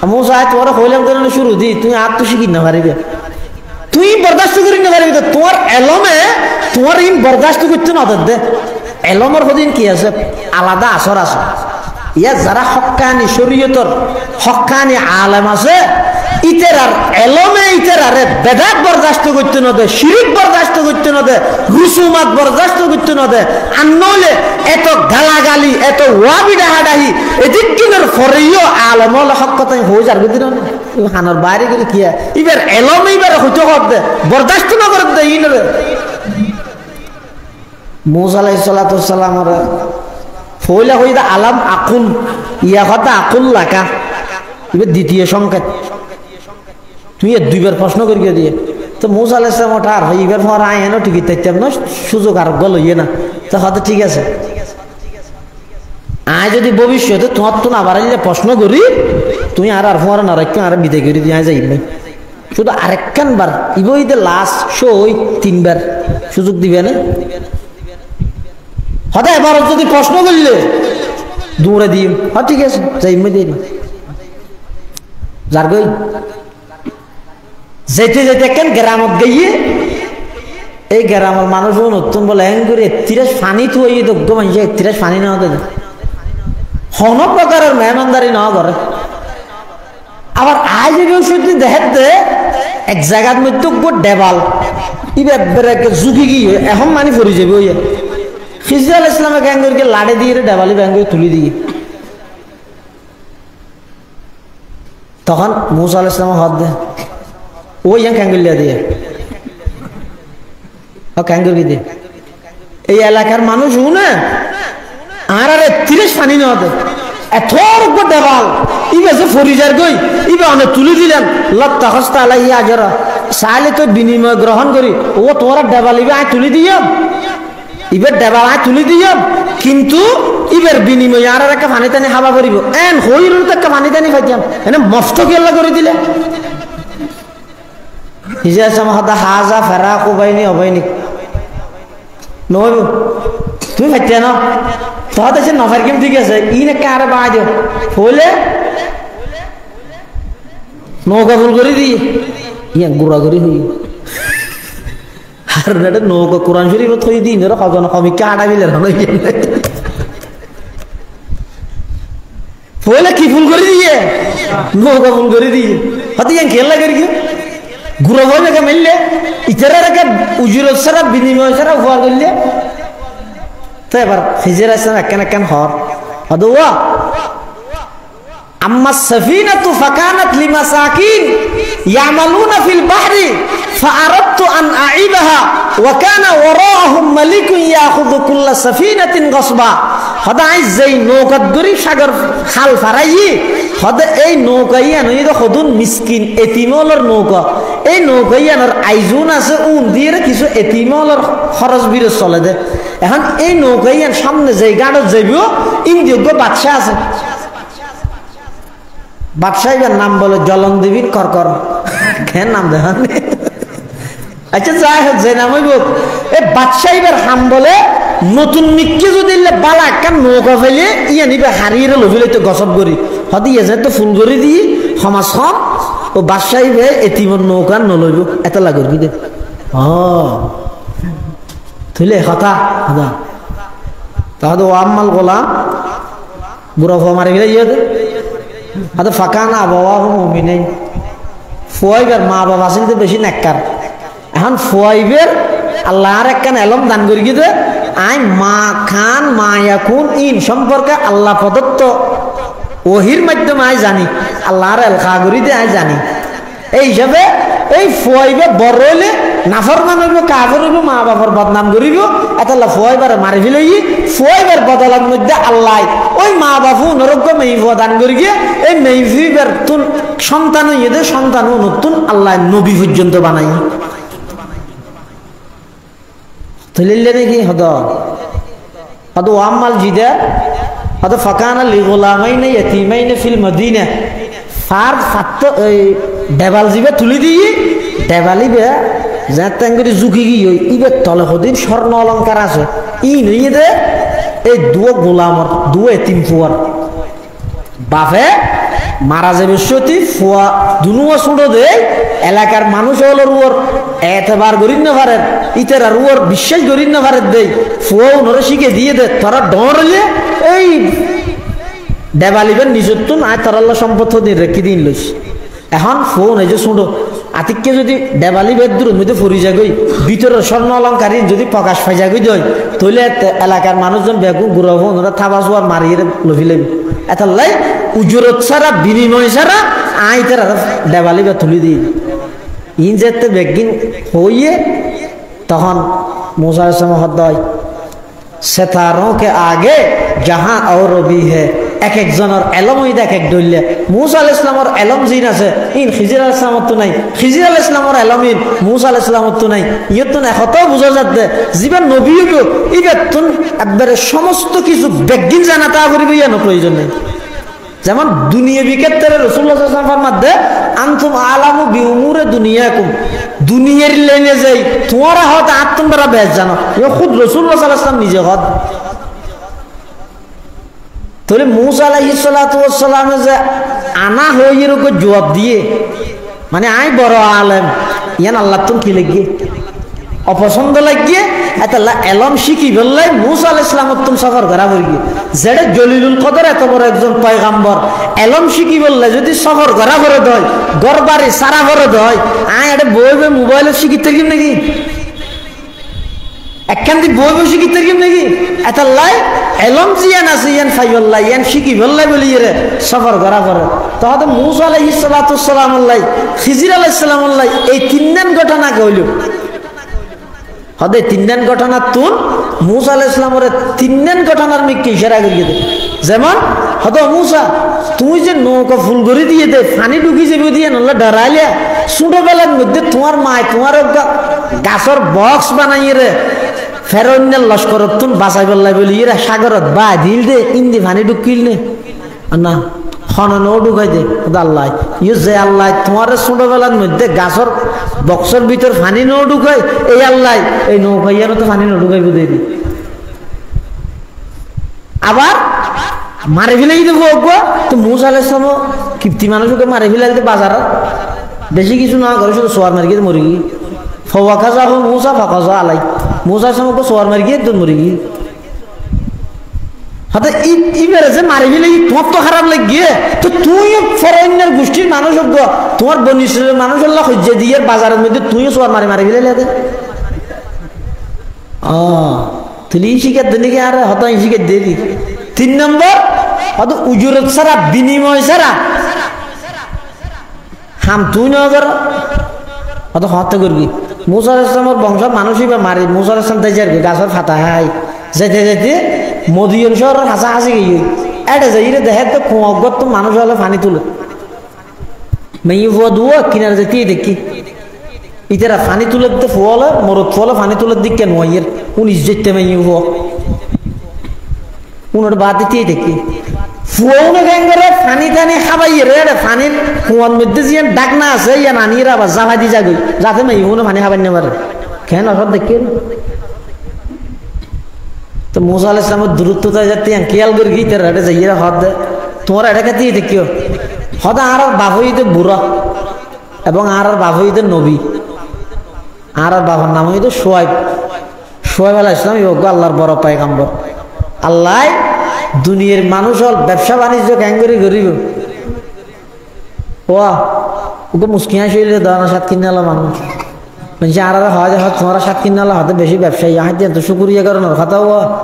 موسى تورا خولم করতে শুরু দি তুমি আর তো শিখি না পারবে তুই বরদাস্ত করি না পারবি তোমার এলমে তোমার ইন বরদাস্ত করতে না দে এলমের হদিন কি আছে আলাদা আসর আছে ইয়া যারা হক্কানি শরীয়তর হক্কানি আলেম আছে ইতেরার এলমে ইতেরারে বেদাত বরদাস্ত করতে না দে শিরিক বরদাস্ত করতে না দে রুসুমাত বরদাস্ত করতে না দে আর নইলে এত গালাগালি এত ওয়াবি ডাহাডাহি এদিক কিনের ফরেইও আলেমল হক কথা হয়ে যাবে দিন হানার বাইরে গেলে কি এবার এলমে এবার হইতে হক দে বরদাস্ত না করে দে ইনরে মুসা আলাইহিস সালাম ফইলা হইদা আলাম আকুল ইয়া কথা আকুল লাকা এবার দ্বিতীয় সংকেত তুই দুইবার প্রশ্ন করিয়ে দিয়ে তো মুসা আলাইহিস সালাম ওটা আর এইবার পর আইনো ঠিকই তাইতাম না সুযোগ আর গল হইয়ে না তো হয়তো ঠিক আছে আয় যদি ভবিষ্যতে তোমার তো না বাড়াইলে প্রশ্ন করি তুই আর আর ফোয়ারা না রাখি আর বিদায় করি দিয়ে যাই নাই শুধু আরেকখান বার ইবইতে লাস্ট সই 3 বার সুযোগ দিবে না হয়তো এবার যদি প্রশ্ন করলে দৌড়ে দিই হ্যাঁ ঠিক আছে যাই দিয়ে যার গই যেতে যেতে কেন গ্রামত গিয়ে এই গ্রামের মানুষ নতুন বলে হ্যাং করে 31 পানি তো ওই দগ্ধ মানুষ 31 পানি নেওয়া দেয় হন প্রকারের মেহমানদারি নেওয়া করে আবার আজ যদি দেখে এক জায়গার মধ্যে ডেবাল ইবার ঝুঁকি গিয়ে এখন মানি পড়ে যাবে ওই খিজির আলাইহিস সালামের গ্যাঙ্গরকে লাড়ে দিয়ে ডেবালি ব্যাঙ্গে তুলি দিয়ে তখন মুসা আলাইহিস সালাম হাত দেয় ওই ক্যাঙ্গলিয়া দিয়ে ক্যাঙ্গর দিয়ে এই এলাকার মানুষ না আর 30 পানি নেওয়া দেয় এত দেওয়াল ইবে যে ফরিজার গই ইবে অনেক তুলি দিলেন লত্তা হস্তা আলাইহি আজরা সালে তো বিনিময় গ্রহণ করি ও তোরা দেওয়াল ইবে আয় তুলি দিয়াম ইবে দেওয়াল আয় তুলি দিয়াম কিন্তু ইবের বিনিময় আর একটা পানি টানি হাবা করিব এন হইর তো একটা পানি টানি পাইতাম এনে মস্ত কেলা করে দিলে হিজা সামাহাদা হাজা ফারাকু বাইনি অবাইনি নইব তুমি পাইতে না তহতে সে নফার কেম ঠিক আছে ইন কার বাজ হলে নৌকা ফুল করে দিয়ে ইয়া গুড়া করি হই আর না নৌকা কোরআন শরীফ থই দিন ধরো কজন কমি কাটা বিলে না হলে কি ফুল করে দিয়ে নৌকা ফুল করে দিয়ে হতে ইয়ান খেলা করি কি গুড়া হয়ে কে মিললে ইতারা রেখে উজুরত সারা বিনিময় সারা হওয়া করলে তো এবার খিজির আসলাম একখান হর আদুয়া আম্মা সাফিনাতু ফাকানাত লিমাসাকিন ইয়ামালুনা ফিল বাহরি فأردت أن أعيبها وكان وراءهم ملك يأخذ كل سفينة غصبا هذا عايز زي نوكا دوري شجر خال فرايي هذا أي نوكا يعني إذا خدون مسكين এতিমলর নৌকা এই নৌকা ইয়ানোর আইজুন আছে উন দিয়ে কিছু এতিমলর খরচ বিরে চলে দে এখন এই নৌকা ইয়ান সামনে যাই গাড়ত যাইব ইন্দ্রিয়োগ্য বাদশা আছে বাদশাহের নাম বলে জলনদেবীর করকর কেন নাম দেখান আচ্ছা যাই হোক যে নাম হইব এই বাদশাহের হাম বলে নতুন মিক্কি যদি বালা একটা নৌকা ফেলে ইয়া নিবে হারিয়ে লভিলে তো গসব করি হদি এসে তো ফুল করে দিই সমাজ হন ও বাদশাহিবে এতিমর নৌকা নলইব এত লাগর কি দে তুইলে কথা দাদা তাহলে ও আম্মাল গোলাম বুড়া ফো মারে গেলে ইয়ে হয়তো ফাঁকা না বাবা মুমিন ফুয়াইবের মা বাবা আসেন তো বেশি নেককার এখন ফুয়াইবের আল্লাহ আর একখান এলম দান করি দে আই মা খান মায়াকুন ইন সম্পর্কে আল্লাহ প্রদত্ত ওহির মাধ্যমে আই জানি আল্লাহর এলখা করি দে আই জানি এই হিসাবে এই ফুয়াইবে বড় হইলে নাফরমান হইব কাফের হইব মা বাবার বদনাম করিব এতলা ফুয়াইবারে মারি ফেলই ফুয়াইবার বদলার মধ্যে আল্লাহ ওই মা বাবু নরজ্ঞ মেইফুয়া দান করি গিয়ে এই মেইফিবার তুন সন্তান হইয়ে সন্তান নতুন আল্লাহ নবী পর্যন্ত বানাই তুলিলে নাকি হদ হদ ওয়াম্মাল জিদা হদ ফাকানা লিগুলামাইনে ইয়াতীমাইনে ফিল মদিনা ফার ফাত্ত এই দেবাল জিবে তুলি দিই দেবালিবে যাতেন করে ঝুঁকি গিয়ে ইবে তলে হদিন স্বর্ণ অলঙ্কার আছে ই নইয়ে দে এই দুয়ো গোলামর দুয়ো এতিম ফুয়ার বাপে মারা যাবে সতী ফুয়া দুনুয়া ছুটো দে এলাকার মানুষ হলো রুয়ার এতবার গরিব না পারেন ইতেরা রুয়ার বিশ্বাস গরিব না পারেন দেই ফুয়াও নরে শিখে দিয়ে দে তোরা ডর হলে এই দেবালিবেন নিজের তো না তারাল্লা সম্পদ দিন রেখে দিন লইস এখন ফোন এই যে শুনো আতিককে যদি দেবালি বেদুর মধ্যে ফুরি যাগই ভিতরের স্বর্ণ অলঙ্কারী যদি প্রকাশ পাই যাগই দই তৈলে এলাকার মানুষজন বেগুন গুড়া ফোন ওরা থাবা জোয়ার মারিয়ে লভি লাগবে এত লাই উজরত ছাড়া বিনিময় ছাড়া আই তারা দেবালি বে তুলি দিই ইন যেতে বেগিন হইয়ে তখন मूसा हदय सितारों के आगे जहाँ और भी है एक एक जनर एलम हुई देख एक डोले मूसा अलैहिस सलाम और एलम जीन আছে इन खिजिर अलैहिस सलाम तो नहीं खिजिर अलैहिस सलाम और एलम इन मूसा अलैहिस सलाम तो नहीं ये तो नहीं হতো বুঝা যাচ্ছে জীবন নবী গো ইবেতুন একবারে সমস্ত কিছু বেগিন জানাতা করিবে ইয়া না প্রয়োজন নেই যেমন দুনিয়াবি ক্ষেত্রে রাসূলুল্লাহ সাল্লাল্লাহু আলাইহি ওয়াসাল্লাম ফরমাতে আনতুম আলামু বিউমুরে দুনিয়াকুম দুনিয়ার লাইনে যাই তোমারা হয়তো তোমরা বেশ জানো ইয়া খুদ রাসূলুল্লাহ সাল্লাল্লাহু আলাইহি ওয়াসাল্লাম নিজে হদ তাহলে मूसा अलैहिस्सलाम যে আনা হইয়ের ওকে জবাব দিয়ে মানে আই বড় আলেম ইয়ান আল্লাহ তুমি কি লাগি অপছন্দ লাগিয়ে এত এলম শিখি বললাই मूसा अलैहिस सलाम তুমি সফর করা হইগি যেটা জলিলুল কদর এত বড় একজন পয়গম্বর এলম শিখি বললে যদি সফর করা করে দয় গরবারে সারা করে দয় আই এটা বইবে মোবাইলে শিখিতে কি নাকি একখান দি বই বসে কি তরকিব নাকি এত লাই এলম জিয়ান আছে ইয়ান ফাইল্লাহ ইয়ান শিখি বললাই বলি রে সফর করা করে তাহলে मूसा আলাইহিস সালাতু সালাম আল্লাহ খিজির আলাইহিস সালাম আল্লাহ এই তিনজন ঘটনা কইল হদে তিনজন ঘটনা তুন मूसा আলাইহিস সালামের তিনজন ঘটনার মিকে ইশারা করিয়ে দে যেমন হদে मूसा তুই যে নৌকা ফুল করে দিয়ে দে পানি ঢুকি যাবে দিয়ে নল্লা ডরাইলা ছোটবেলার মধ্যে তোমার মা তোমার গাছর বক্স বানাইয়ে রে ফেরোনের লস্কর তুন বাঁচাই বললাই বলি এরা সাগরত বা দিল দে ইন্দি পানি ঢুকিল নে না খনন ঢুকাই দে আল্লাহ ইউ যে আল্লাহ তোমার ছোটবেলার মধ্যে গাছর বক্সর ভিতর পানি ন ঢুকাই এই আল্লাহ এই নৌকাইয়ার তো পানি ন ঢুকাইব দে আবার মারে ফেলাই দেবো তো मूसा আলাইহিস সালাম কিপ্তি মানুষকে মারে ফেলাই দিতে বাজার বেশি কিছু না করে শুধু সোয়ার মারি গিয়ে মরে গিয়ে फवा खजा हो मूसा फकाजा आलाई मूसा से हमको सोर मर गई तो मरी गई हता इबेरे से मारे भी लगी तुम तो खराब लग गए तो तू ये फरेनर गोष्ठी मानुष हो तुम्हार बनिश्र मानुष अल्लाह खुज्जे दिए बाजार में तो तू ये सोर मारे मारे भी ले लेते तली इसी के दिन के आ रहा हता इसी के दे दी 3 नंबर हता उजुरत सरा बिनिमय सरा हम तू ना अगर हता हत्या करबी मूसा अलैहिस सालामेर बंश मानुषই বা মারে मूसा अलैहिस सालाम তাইজার গাছর ফাতা হাই যেতে যেতে মদিয়ন শহরের হাসা হাসি গই এটা যাইরে দেখে তো কোগত তো মানুষ হলে পানি তুলে মেই ওদুয়া কিনার যেতে দেখি ইতেরা পানি তুলে দিতে ফলে মরত ফলে পানি তুলে দিক কেন হইয়ের 19 যেতে মেই ও উনার বাদ দিতে দেখি ফুয়াউনে গঙ্গরে পানি টানি খাবাইয়ে রে পানির কুয়ার মধ্যে যে ডাকনা আছে ইয়া নানিরা বা জাভা দি যাগই যাতে মাই উনে পানি খাবাই না পারে কেন সব দেখেন তো मूसा अलैहिस सलाम দূরত্বতা যাতে খেয়াল করে গিয়ে রে যাইরা হদ তোমার এটা কাতে দেখিও হদ আর বাবুইতে বুড়া এবং আর বাবুইতে নবী আর বাবার নাম হইতো শুআয়ব শুআয়ব আলাইহিস সালাম ইগো আল্লাহর বড় পয়গম্বর আল্লাহ দুনিয়ার মানুষ হল ব্যবসা বাণিজ্য ক্যাঙ্গরি করিব ওয়া ওকে মুস্কিয়া শৈলে দানা সাত কিনালা মানুষ মানে আর হয় তোমার সাত কিনালা হয়তো বেশি ব্যবসায়ী হাতে তো শুকুরিয়া করানোর কথা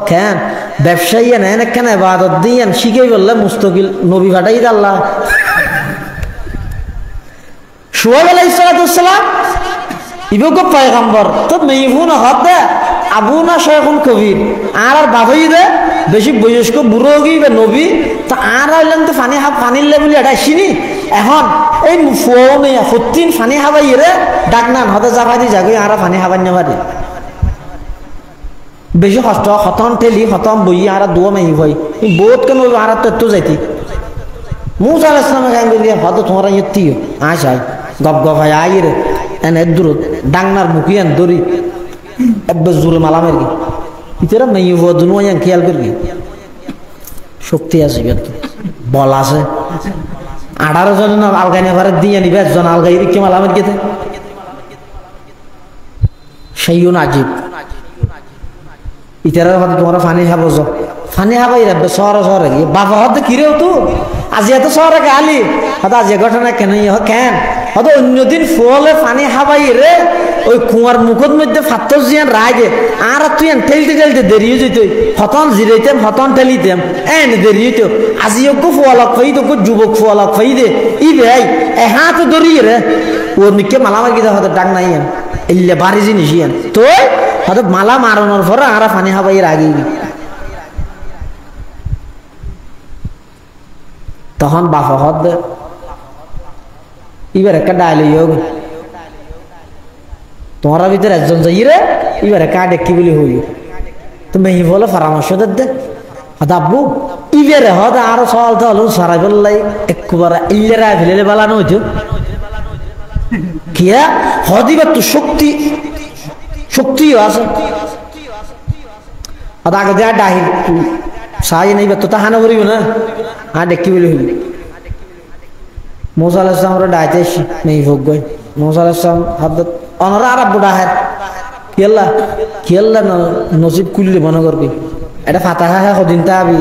কেন ব্যবসায়ী নেন কেন এবাদত দিয়েন শিখেই বললে মুস্তকিল নবী ফাটাই আল্লাহ শুআয়ব আলাইহিস সালাম ইবগো পয়গম্বর তো মেইফুন হতে আবু না শাইখুন কবির আর বাবাই দে বেশি বয়স্ক বুড়ো গিয়ে নবী তো আর হইলেন তো পানির লেবুলি এটা আসিনি এখন এই ফুয়াও নেই সত্যিন পানি হাবাই রে ডাক না হতে যাবাই দি যাগই আর পানি হাবাই নেবারে বেশি কষ্ট খতম ঠেলি খতম বই আর দুয়া মাই ভাই বহুত কেন আর তো যাইতি মুসা আলাইহিস সালাম গান দিয়ে হয়তো তোমরা ইত্তিও আয় গপ গপ হয় আই রে এনে দূর ডাংনার মুখিয়ান দড়ি একবার জোরে মালামের কি ইতারা মাই হওয়া দুনিয়া খেয়াল করবি শক্তি আছে বল আছে 18 জন আলগাই নেভারে দিয়ে নিবে একজন আলগাই রিক্কে মালামের গেতে সেইও নাজিব ইতারা হয়তো তোমরা পানি খাবো ফানি হাবাই রাখবে শহরে গিয়ে বাবা হতে কিরেও তো আজি এত শহরে গালি হয়তো আজি ঘটনা কেন কেন হয়তো অন্যদিন ফুলে পানি হাবাই রে ওই কুয়ার মুখের মধ্যে ফাত্তর জিয়ান রাগে আর তুই ঠেলতে দেরিয়ে যেত হতন জিরাইতাম হতন ঠেলিতাম এনে দেরি হইতো আজি ওকে ফুয়ালক ফাই তো যুবক ফুয়ালক ফাই দে ই ভাই হাত দরিয়ে রে ওর নিকে মালামার গিয়ে হয়তো ডাক নাই এলে বাড়ি জিনিস ইয়ান তো হয়তো মালা মারানোর পরে আর পানি হাবাই রাগে তখন বাফা হদ এবার একটা ডায়লগ হোক তোমার ভিতরে একজন যাই রে এবার কা ডেকি বলি হই তো মেহি বলে পরামর্শ দে আব্বু ইবেরে হদ আরো সল তো হলো সারাই বললাই একবার ইল্লেরা ফেলে বালানো হইতো কিয়া হদিবার তো শক্তিও আছে আগে যা ডাহির সাহায্য নেই তো তাহানো করিব না আর ডেকি বলি হইল মুসা আলাইহিস সালাম ডাইতে নেই ভোগ গই মুসা আলাইহিস সালাম হাত অনরা আর আব্বু ডাহে কিয়াল্লা নসিব কুলিলে মনে করবি এটা ফাতাহা কদিন তাবি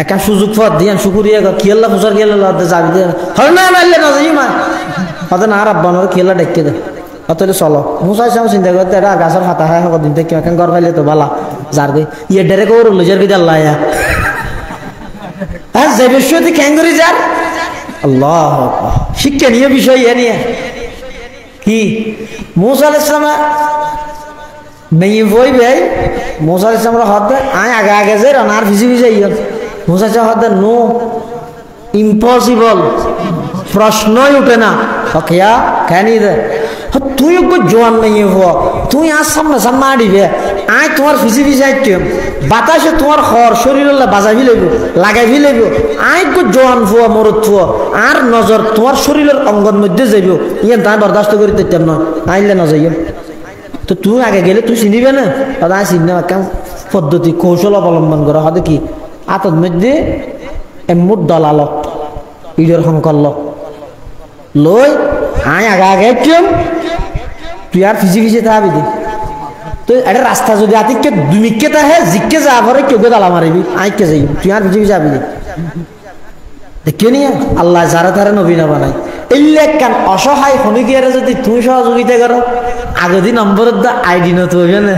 একটা সুযোগ পথ দিয়ান শুকুরিয়া কিয়াল্লা ফুসার কিয়াল্লা যাবি দে হয় না মারলে না যাই মা হতে না আর আব্বা নরে কিয়াল্লা ডেকে দে অতলে চলো মুসা আলাইহিস সালাম চিন্তা করতে এটা গাছের ফাতাহা কদিন থেকে কেন ঘর পাইলে তো বালা যার গে ইয়ে ডেরে কৌর লজার গে আল্লাহ আর যে বিষয়টি ক্যাঙ্গুরি যার আল্লাহ শিক্ষণীয় বিষয় এ নিয়ে কি মুসা আলাইহিস সালাম মেয়ে বই ভাই মুসা আলাইহিস সালাম হদ আয় আগে যে রানার ভিজি ইয়া মুসা আলাইহিস সালাম হদ নো ইম্পসিবল প্রশ্নই উঠে না ওকেয়া কেন দে তুই জোয়ান মেয়ে হো তুই আর সামনে আড়িবে আয় তোমার ভিজি আইতে বাতাসে তোমার হর শরীর বাজাবি লাগব লাগাইবি লাগব আয় জোয়ান ফুয়া মরদ ফুয়া আর নজর তোমার শরীরের অঙ্গর মধ্যে যাইব ইয়ে তাই বরদাস্ত করি দিতাম না আইলে না যাইও তো তুই আগে গেলে তুই চিনিবে না তাই চিনি কেমন পদ্ধতি কৌশল অবলম্বন করা হবে কি আতর মধ্যে এমুট দলাল ইডের সংকল্ল লই আয় আগে কেম তুই আর ফিজি থাকবি দে তো এটা রাস্তা যদি আতিকে দুমিকে তাহে জিকে যা ভরে কেউ দালা মারিবি আইকে যাই তুই আর ফিজি যাবি দে দেখিও নি আল্লাহ যারা তারা নবী না বানাই এলে কান অসহায় খনিকিয়ারে যদি তুই সহযোগিতা করো আগে দিন নম্বরের দা আইডি নত হইবে না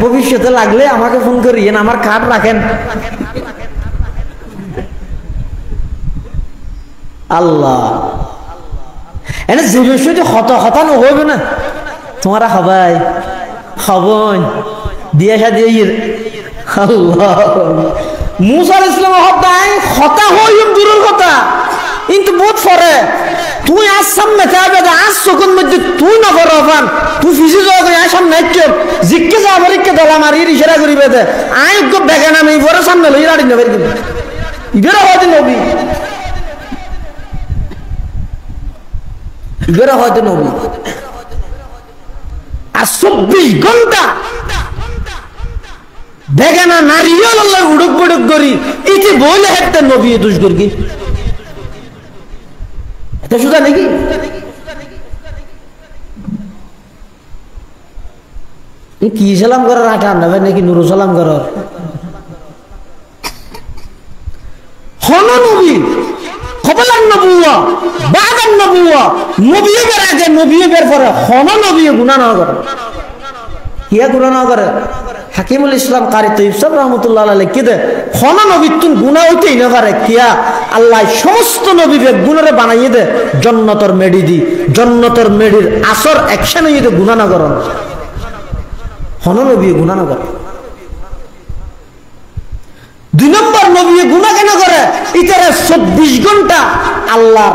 ভবিষ্যতে লাগলে আমাকে ফোন করিয়েন আমার কার্ড রাখেন আল্লাহ এনে যে বিষয়টি হতানো হইবে না তোমারা সবাই খবন দিয়ে দিয়ে আল্লাহ মুসা আলাইহিস সালাম হতা হইম দূরের কথা কিন্তু বহুত ফরে তুই আজ সামনে থাকবে আজ চোখের মধ্যে তুই না করো ফান তুই ফিসি যাওয়া সামনে একটু জিজ্ঞে যাবার একটু দলা মারি ইশারা করিবে দে আই বেগানা মেয়ে পরে সামনে লই রাড়ি নেবে কিন্তু ইবেরা হয়তো নবী ইবেরা হয়তো নবী আর 24 ঘন্টা বেগানা নারীও আল্লাহ উড়ক বুড়ক করি ইতি বলে একটা নবী দুষ করি এটা সুদা নাকি কি সালাম করার আটা নেবে নাকি নুরু সালাম করার হন নবী কবলান নবুয়া বাদান নবুয়া নবীও বের আগে নবীও বের পরে হন নবীও গুনাহ না করে কিয়া গুনাহ না করে হাকিমুল ইসলাম কারি তৈয়ব সাহেব রহমতুল্লাহ আলাইহি লিখে দে হন নবীতুন গুনাহ হইতেই না পারে কিয়া আল্লাহ সমস্ত নবীকে গুনারে বানাইয়ে দে জান্নাতের মেডি দি জান্নাতের মেডির আসর অ্যাকশন হইতে গুনাহ না করেন হন নবী গুনাহ না করে 2 নম্বর নবী গুনাহ কেন করে ইতারা 24 ঘন্টা আল্লাহ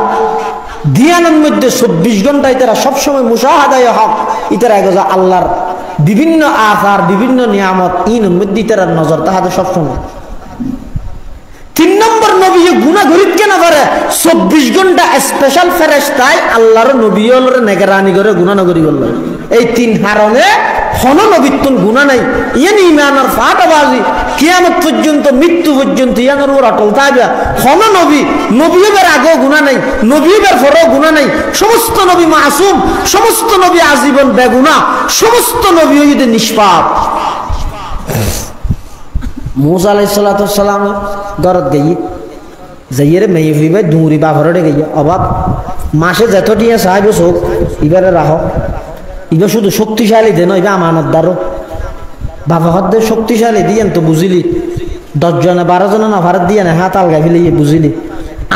ধ্যানের মধ্যে 24 ঘন্টা ইতারা সব সময় মুশাহাদায়ে হক ইতারা গজা আল্লাহর বিভিন্ন আসার বিভিন্ন নিয়ামত ইনের মধ্যে ইতারা নজর তাহাদের সব সময় 3 নম্বর নবী গুনাহ গরিত কেন করে 24 ঘন্টা স্পেশাল ফেরেশতায় আল্লাহর নবী হলর নিগরানি করে গুনাহ না করি বলল এই 3 কারণে হন নবীতুন গুনাহ নাই ইয়ানি ইমানের ফাটাবাজি কিয়ামত পর্যন্ত মৃত্যু পর্যন্ত ইয়ানোর উপর অটল থাকবে হন নবী নবীদের আগেও গুনাহ নাই নবীদের পরেও গুনাহ নাই সমস্ত নবী মাসুম সমস্ত নবী আজীবন বেগুনাহ সমস্ত নবী হইতে নিষ্পাপ मूसा अलैहिस्सलाम गरत गई जाइए मेये हुई दूरी बाफरे गई अबाब मासे जतटिया साहेब शोक इबारे राह इबार शुद्ध शक्तिशाली देन इबा আমানতদারও बाबा हद शक्तिशाली दियन तो बुझिली 10 जन 12 जन ना भारत दिया ना हाथ अलगा फिले ये बुझिली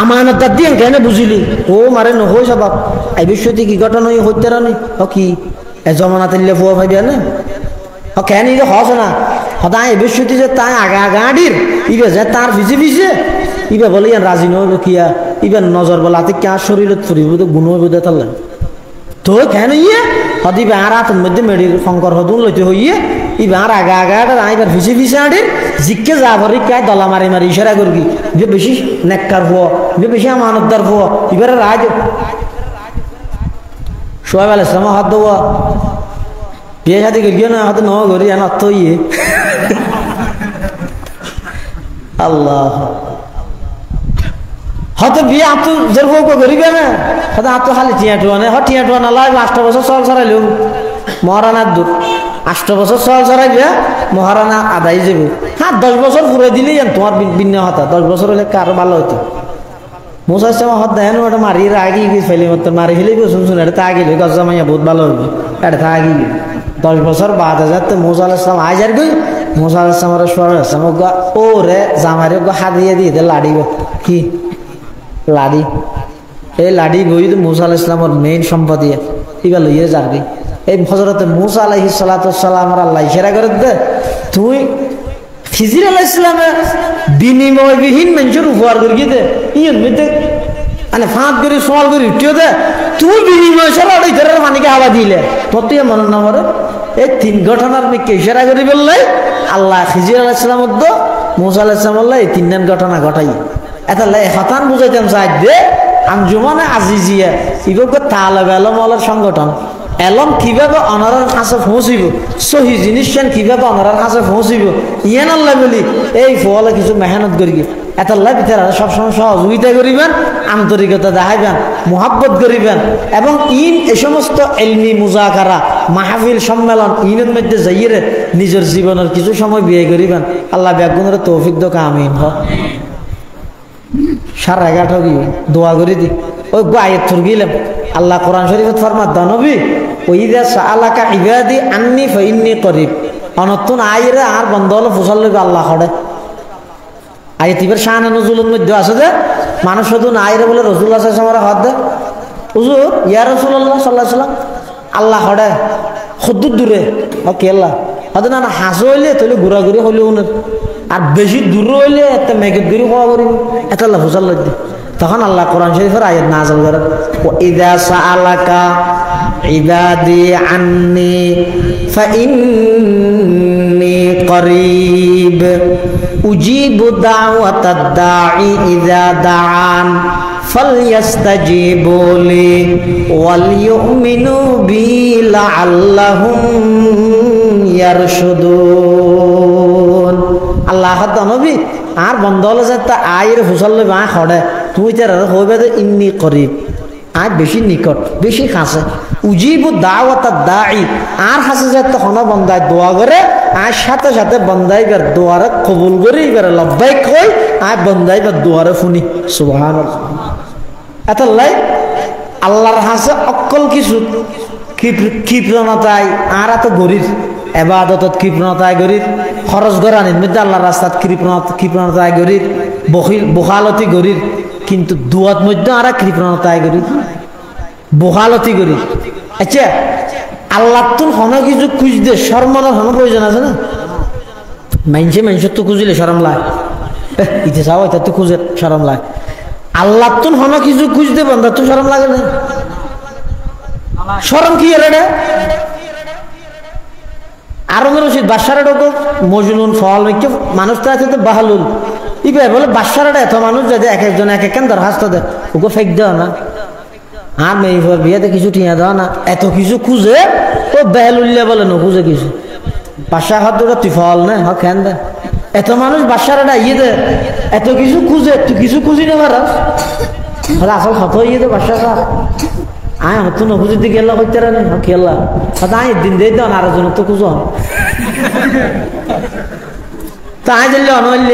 আমানতদার দিয়েন কেন বুঝিলি ও মারে ন হই সব এই বিশ্বতি কি ঘটনা হইতে রানি ও কি এ জমানাতে লে ফুয়া ভাইবে না ও কেন ইরে হস না হদায় এই বিশ্বতি যে তাই আগা গাড়ির ইবে যে তার ভিজে ভিজে ইবে বলে ইয়ান রাজি ন কিয়া ইবে নজর বলাতে কি আর শরীরত ফুরিব তো গুণ হইব দেতালে তো কেন ইয়ে হদিবে আর রাতের মধ্যে মেডির শঙ্কর হদুন লইতে হইয়ে ইবে আর আগা আগাটা আইবার ভিজে ভিজে আড়ির জিকে যা ভরি কায় দলা মারি মারি ইশারা করবি যে বেশি নেককার হওয়া যে বেশি আমানতদার হওয়া এবারে রাজ সোহাব আলাইহিস সালাম হাত দেওয়া বিয়ে শাদি করিও না হাতে নওয়া করি আন অর্থ ইয়ে আল্লাহ হয়তো বিয়ে আপ যে করিবে না হয়তো আপ তো খালি টিয়া টুয়া নেই টিয়া টুয়া না লাগে 8 বছর চল ছড়াইলেও মহারানার দূর 8 বছর চল ছড়াইবে মহারানা আদায় যাবে হ্যাঁ 10 বছর ঘুরে দিলেই তোমার ভিন্ন হতা 10 বছর হলে কারো ভালো হতো মুসা ইসলাম হত দেন ওটা মারি আগে ফেলি মতো মারি ফেলি শুনছুন এটা তা গেলে গজ জামাইয়া বহুত ভালো হইবে এটা তা আগে 10 বছর বাদ হাজার তো মুসা ইসলাম আইজার গই মুসা ইসলামের ইসলাম ও রে জামারে হাত দিয়ে দিয়ে লাড়িব কি লাড়ি এই লাড়ি বই তো মুসা ইসলামের মেইন সম্পত্তি ইবা লইয়ে যাবি এই হযরতে মুসা আলাইহিস সালাতু ওয়াসসালাম আল্লাহ ইশারা করে দে তুই খিজির আলাইহিস সালামের বিনিময়বিহীন মানুষের উপহার করি দে ইন মিতে মানে ফাঁদ করে সওয়াল করে উঠিও দে তুই বিনিময় ছাড়া ওই ধরে পানিকে হাওয়া দিলে তোর তুই মনে না করে এই 3 ঘটনার মিকে ইশারা করে বললে আল্লাহ খিজির আলাইহিস সালামের দো মুসা আলাইহিস সালাম আল্লাহ এই 3 ঘটনা ঘটাই এটা লাই হতান বুঝাইতাম চাই দে আঞ্জুমানে আজিজিয়া ইগো তালেব আলমের সংগঠন এলম কিভাবে অনারের কাছে পৌঁছিব সহি জিনিস কিভাবে অনারের কাছে পৌঁছিব ইয়ান আল্লাহ বলি এই ফলে কিছু মেহনত করি এতাল্লাহ ভিতরে সবসময় সহযোগিতা করিবেন আন্তরিকতা দেখাইবেন মোহাব্বত করিবেন এবং ইন এই সমস্ত এলমি মুজাকারা মাহফিল সম্মেলন ইনের মধ্যে যাইয়ে নিজের জীবনের কিছু সময় বিয়ে করিবেন আল্লাহ ব্যাগুনের তৌফিক দোকা আমিন হ সারা এগারো কি দোয়া করে দি ওই আয়াত থর গেলাম আল্লাহ কোরআন শরীফত ফরমাত দানবী ওইদা সাআলাকা ইবাদি আন্নী ফাইন্নী করিব অনতুন আইরে আর বন্ধ হলো ফুসাল লইবে আল্লাহ খড়ে আয়াত ইবার শান নজুলের মধ্যে আছে যে মানুষ শুধু আইরে বলে রাসূলুল্লাহ সাল্লাল্লাহু আলাইহি ওয়াসাল্লাম হাত দে হুজুর ইয়া রাসূলুল্লাহ সাল্লাল্লাহু আলাইহি ওয়াসাল্লাম আল্লাহ খড়ে খুদ্দুর দূরে ওকে আল্লাহ হদ না হাসো হইলে তাহলে ঘোরাঘুরি হইলেও না আর বেশি দূর হইলে একটা মেঘের দূরে হওয়া করিব এটা আল্লাহ ফুসাল লইবে তখন আল্লাহ কোরআন শরীফের আয়াত নাযিল করে ওয়াইদা সাআলাকা ইবাদি আন্নী ফাইন্নী করিব উজিবু দাওয়াতাদ দাঈ ইযা দাআন ফালইস্তাজিবু লি ওয়াল ইউমিনু বি লাআল্লাহুম ইয়ারশুদুন আল্লাহ নবী আর বন্ধ হলে যে তা আয়ের ফুসল বা খড়ে তুই তার হইবে যে ইন্নি করিব আর বেশি নিকট বেশি কাছে উজিবু দাওয়াতাদ দাঈ আর কাছে যে তখন বন্দায় দোয়া করে আর সাথে সাথে বন্দাইবার দোয়ারে কবুল করে এবারে লব্বাইক কই আর বন্দাইবার দোয়ারে শুনি সুবহানাল্লাহ এতলাই আল্লাহর হাসে অক্কল কিছু কৃপণতায় আর এত গরিব এবাদত কৃপণতায় গরিব খরচ গরানির মধ্যে আল্লাহর রাস্তাত কৃপণতায় গরিব বখালতি গরিব কিন্তু দুয়াত মধ্যে আর কৃপণতায় গরিব বখালতি গরিব আচ্ছা আল্লাহ তো হন কিছু খুঁজ দে শর্মার হন প্রয়োজন আছে না মানুষের তো খুঁজিলে সরম লাগে ইতে চাও এটা তো খুঁজে সরম লাগে আল্লাহ তো হন কিছু খুঁজ দে বন্ধা তো সরম লাগে না সরম কি এর আরো রশিদ বাসারা ঢোকো মজনুন ফল মানুষ তো আছে তো বাহালুল ইবে বলে বাসারাটা এত মানুষ যদি এক একজন এক এক দরখাস্ত দেয় ওকে ফেক দেওয়া না আর মেয়ে বিয়েতে কিছু ঠিয়া দেওয়া না এত কিছু খুঁজে ও বেহালুল্লা বলে না খুঁজে কিছু বাসা হাত দুটো তুই ফল না হ খেন দে এত মানুষ বাসারাটা ইয়ে দে এত কিছু খুঁজে তুই কিছু খুঁজি না পারাস আসল হত ইয়ে দে বাসা খা আয় তুই নখুঁজি দিকে এল্লা করতে রে না খেলা আয় দিন দিয়ে দেন আর জন তো খুঁজো তাই দিলে অনল্য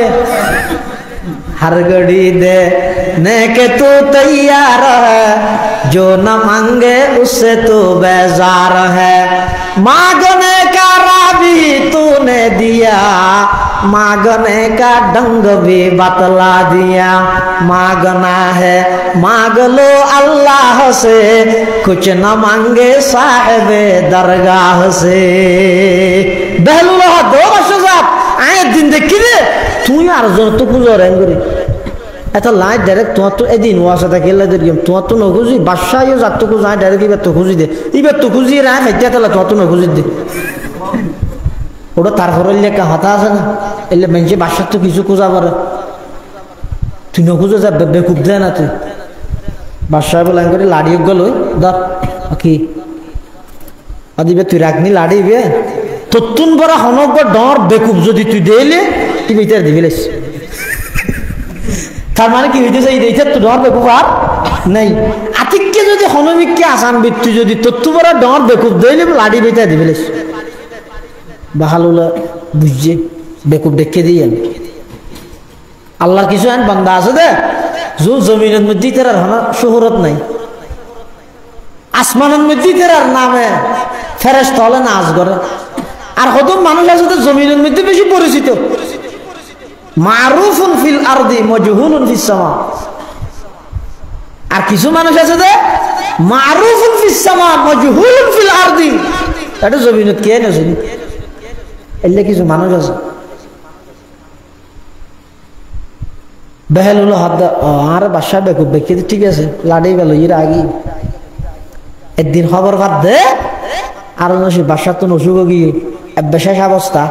हर घड़ी देने के तू तैयार है जो न मांगे उससे तू बेजार है मांगने का राबी तूने दिया मांगने का ढंग भी बतला दिया मांगना है मांग लो अल्लाह से कुछ न मांगे साहिबे दरगाह से बहलुल्लाह दो बशजाब आए दिन देखी दे তুই আর জন তো খুঁজো রেন করি এত লাইট ডাইরেক্ট তোমার তো এদিন ওয়াসা থাকে তোমার তো নখুঁজি বাদশাহ যার তো খুঁজ ডাইরেক্ট এবার তো খুঁজি দে এবার তো খুঁজি রায় খাইতে তাহলে তোমার তো নখুঁজি দে ওটা তারপরে লেখা হতা আছে না এলে বেঞ্চে বাদশার তো কিছু খুঁজা পারে তুই নখুঁজো যা বেকুব দেয় না তুই বাদশাহ বলে করে লাড়ি গেল ধর কি দিবে তুই রাখনি লাড়িবে তত্তুন বড় হনক ডর বেকুব যদি তুই দেলে ভিতরে দিবিলিস তার মানে কি হইতে চাই এইটা তো ডর বেকুব আর নেই আতিককে যদি হনমিককে আসান বৃত্তি যদি তত্তু বড় ডর বেকুব দইলে লাড়ি ভিতরে দিবিলিস বাহালুলা বুঝছে বেকুব ডেকে দিয়ে আল্লাহর কিছু আইন বান্দা আছে দে জমিনের মধ্যে তেরার শহরত নাই আসমানের মধ্যে তেরার নামে ফেরেশতা হলে নাচ করে আর হয়তো মানুষ আছে তো জমিনের মধ্যে বেশি পরিচিত মারুফুন ফিল আরদি মাজহুলুন ফিস সামা আর কিছু মানুষ আছে যে মারুফুন ফিস সামা মাজহুলুন ফিল আরদি এটা জমিনত কে না জানি এলে কিছু মানুষ আছে বেহালুল হাত আর বাসা বেকুব বেকে ঠিক আছে লাড়ি গেল এর আগে একদিন খবর ভাত দে আর নসি বাসার তো নসুক গিয়ে বিশেষ অবস্থা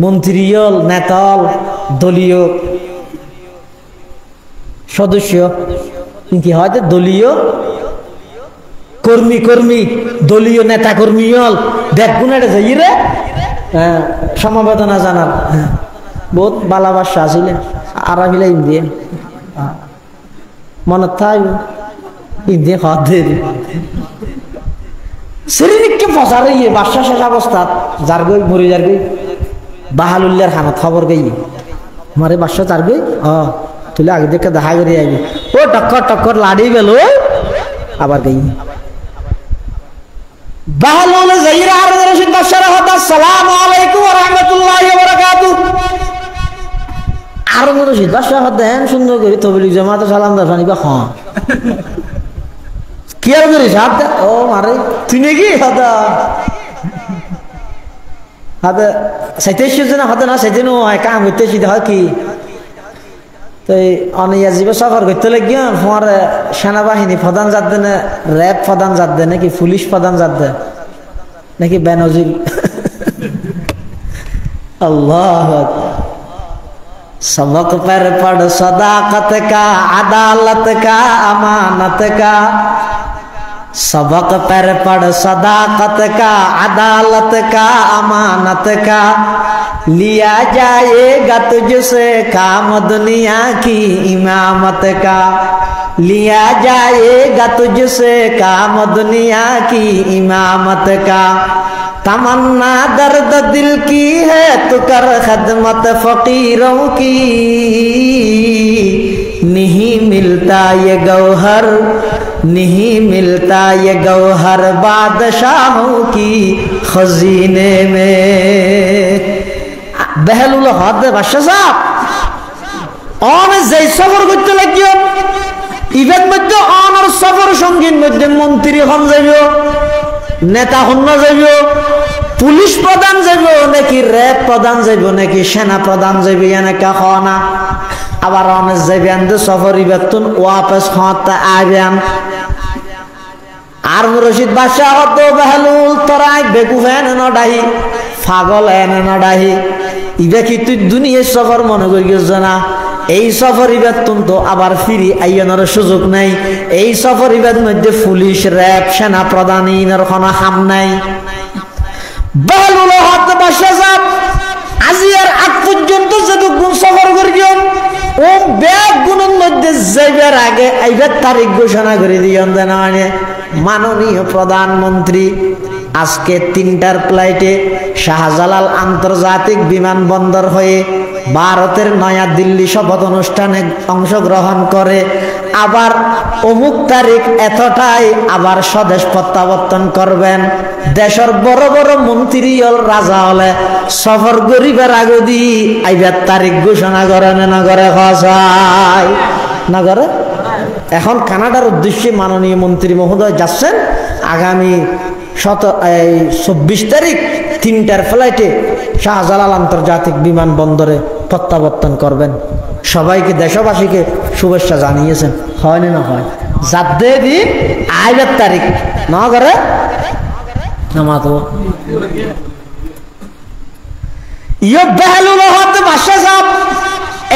মন্ত্রীল নেতাল দলীয় সদস্য কি হয় দলীয় কর্মী দলীয় নেতা কর্মী হল দেখগুণে যাই রে সমবেদনা জানার বহুত ভালোবাসা আসলে আর মিলে দিয়ে মনে থাই ইন্দিয়ে খাওয়া দেরি শ্রেণীকে ফসার ইয়ে বাদশা শেষ অবস্থা যার গই মরি যার গই বাহালুল্লার হানত খবর গই মারে বাদশা যার গই তুলে আগে দেখে দেখা করে আইবি ও টক্কর লাড়ি গেল আবার গই বাহালুল যাইরা আর রশিদ বাদশার হাত আসসালামু আলাইকুম ওয়া রাহমাতুল্লাহি ওয়া বারাকাতুহু আর রশিদ বাদশার হাত দেন সুন্দর করে তবলিগ জামাতে সালাম দাফানি বা হ্যাঁ কি আর করিস হাত ও মারে তুই নাকি হাতা হাতে সাইতেছি না হাতে না সাইতে নো কাম করতেছি দেখ কি তো অনিয়া জীবে সফর করতে লাগিয়া তোমার সেনাবাহিনী প্রধান জাত দেন র্যাব প্রধান জাত দেন নাকি পুলিশ প্রধান জাত দেন নাকি বেনজির আল্লাহ सबक पर पढ़ सदाकत का अदालत का अमानत का सबक पर पढ़ सदाकत का अदालत का अमानत का लिया जाएगा तुझसे काम दुनिया की इमामत का लिया जाएगा तुझसे काम दुनिया की इमामत का तमन्ना दर्द दिल की है तू कर खदमत फकीरों की नहीं मिलता ये गौहर, नहीं मिलता ये गौहर बादशाहों की खजीने में। বেহলুল হক বাদশাহ সাহেব অনেক যে সফর করতে লাগিও ইভেন মধ্যে অনার সফর সঙ্গীর মধ্যে মন্ত্রী হন যাইব, নেতা হন না যাইব, পুলিশ প্রধান যাইব নাকি র্যাব প্রধান যাইব নাকি সেনা প্রধান যাইব এনেকা হওয়া না। আবার অনেক যাইবেন সফর ইবেতুন ওয়াপস হতে আইবেন। আর রশিদ বাদশাহ হত বেহলুল তোরাই বেকুফ এনে নডাহি পাগল এনে নডাহি ইবে কি তুই দুনিয়ার সফর মনে করি না? এই সফর ইবেতুন তো আবার ফিরি আইয়ানোর সুযোগ নাই। এই সফর ইবের মধ্যে পুলিশ র্যাব সেনা প্রধান ইনের কোনো হাম নাই। বেহলুল হক বাদশাহ সাহেব আজিয়ার আগ পর্যন্ত যতক্ষণ সফর করিও ও ব্যাগ গুণের মধ্যে যাইবার আগে আইবার তারিখ ঘোষণা করে দিয়েন যেন মাননীয় প্রধানমন্ত্রী আজকে ৩টার ফ্লাইটে শাহজালাল আন্তর্জাতিক বিমানবন্দর হয়ে ভারতের নয়া দিল্লি শপথ অনুষ্ঠানে অংশগ্রহণ করে, আবার অমুক তারিখ এতটাই আবার স্বদেশ প্রত্যাবর্তন করবেন। দেশের বড় বড় মন্ত্রী হল রাজা হলে সফর করিবার আগে দি আইবার তারিখ ঘোষণা করে না করে হসাই না করে। এখন কানাডার উদ্দেশ্যে মাননীয় মন্ত্রী মহোদয় যাচ্ছেন আগামী ২৪ তারিখ ৩টার ফ্লাইটে শাহজালাল আন্তর্জাতিক বিমানবন্দরে প্রত্যাবর্তন করবেন। সবাইকে দেশবাসীকে শুভেচ্ছা জানিয়েছেন, হয় না হয় যাদের দিন আইবার তারিখ না করে নামাতো ইয়ে বেহলুল হক বাদশাহ সাহেব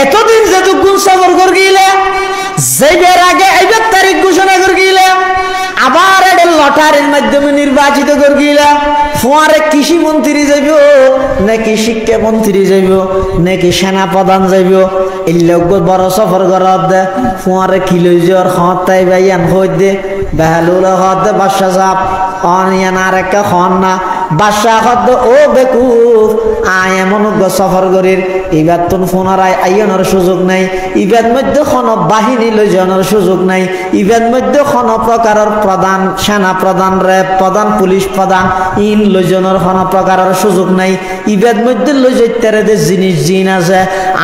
এতদিন যেটুকুন সফর করে গিলে যাইবার আগে আইবার তারিখ ঘোষণা করে গিলে আবার এটা লটারির মাধ্যমে নির্বাচিত করে গিলা ফুয়ারে কৃষি মন্ত্রী যাইব নাকি শিক্ষা মন্ত্রী যাইব নাকি সেনা প্রধান যাইব এই লোক বড় সফর করার দে ফুয়ারে কিলই জ্বর হতাই বাইয়ান হই দে বেহলুল হক বাদশাহ সাহেব অনিয়ান আর একটা খন না বাদশাহ হদ ও বেকুফ আয় এমন সফর করির এবার তো পুনরায় আইয়ানোর সুযোগ নাই, ইবার মধ্যে কোনো বাহিনী লই যাওয়ার সুযোগ নাই, ইবার মধ্যে কোনো প্রকারের প্রধান সেনা প্রধান র্যাব প্রধান পুলিশ প্রধান ইন লই যাওয়ার কোনো প্রকারের সুযোগ নাই। ইবার মধ্যে লই যাইতে রে জিনিস জিন আছে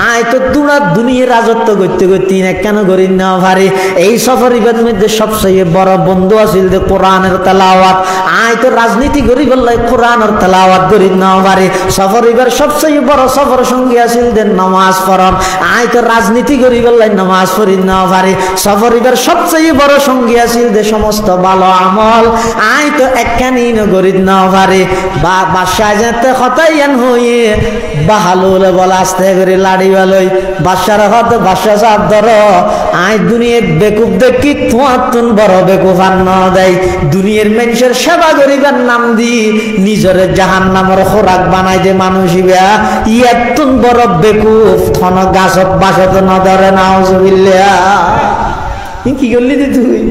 আয় তো তোরা দুনিয়ার রাজত্ব করতে করতে না কেন করি না পারি। এই সফর ইবার মধ্যে সবচেয়ে বড় বন্ধু আছিল যে কোরআনের তেলাওয়াত। আয় তো রাজনীতি করি বললাই কোরআনের তেলাওয়াত করি না পারি। সফর ইবার সবচেয়ে বড় সফর সঙ্গী আছিল যে নামাজ পড়ন। আয় তো রাজনীতি করি বললাই নামাজ পড়ি না পারি। সফর ইবার সবচেয়ে বড় সঙ্গী আছিল যে সমস্ত ভালো আমল আয় তো একখানি করি না পারি। বা বাদশাহ যেতে হতাইয়ান হয়ে বাহালুল বলা আস্তে করে লাড়ি বালই বাদশার হত বাদশাহ সাহেব ধরো আয় দুনিয়ার বেকুব দেখি তোমার তুন বড় বেকুব আর ন দেয় দুনিয়ার মানুষের সেবা করিবার নাম দি নিজের জাহান নামের খোরাক বানাই দে মানুষ ইয়াতুন বড় বেকুব থন গাছত বাসত ন ধরে নাউজুবিল্লাহ। কি করলি তুই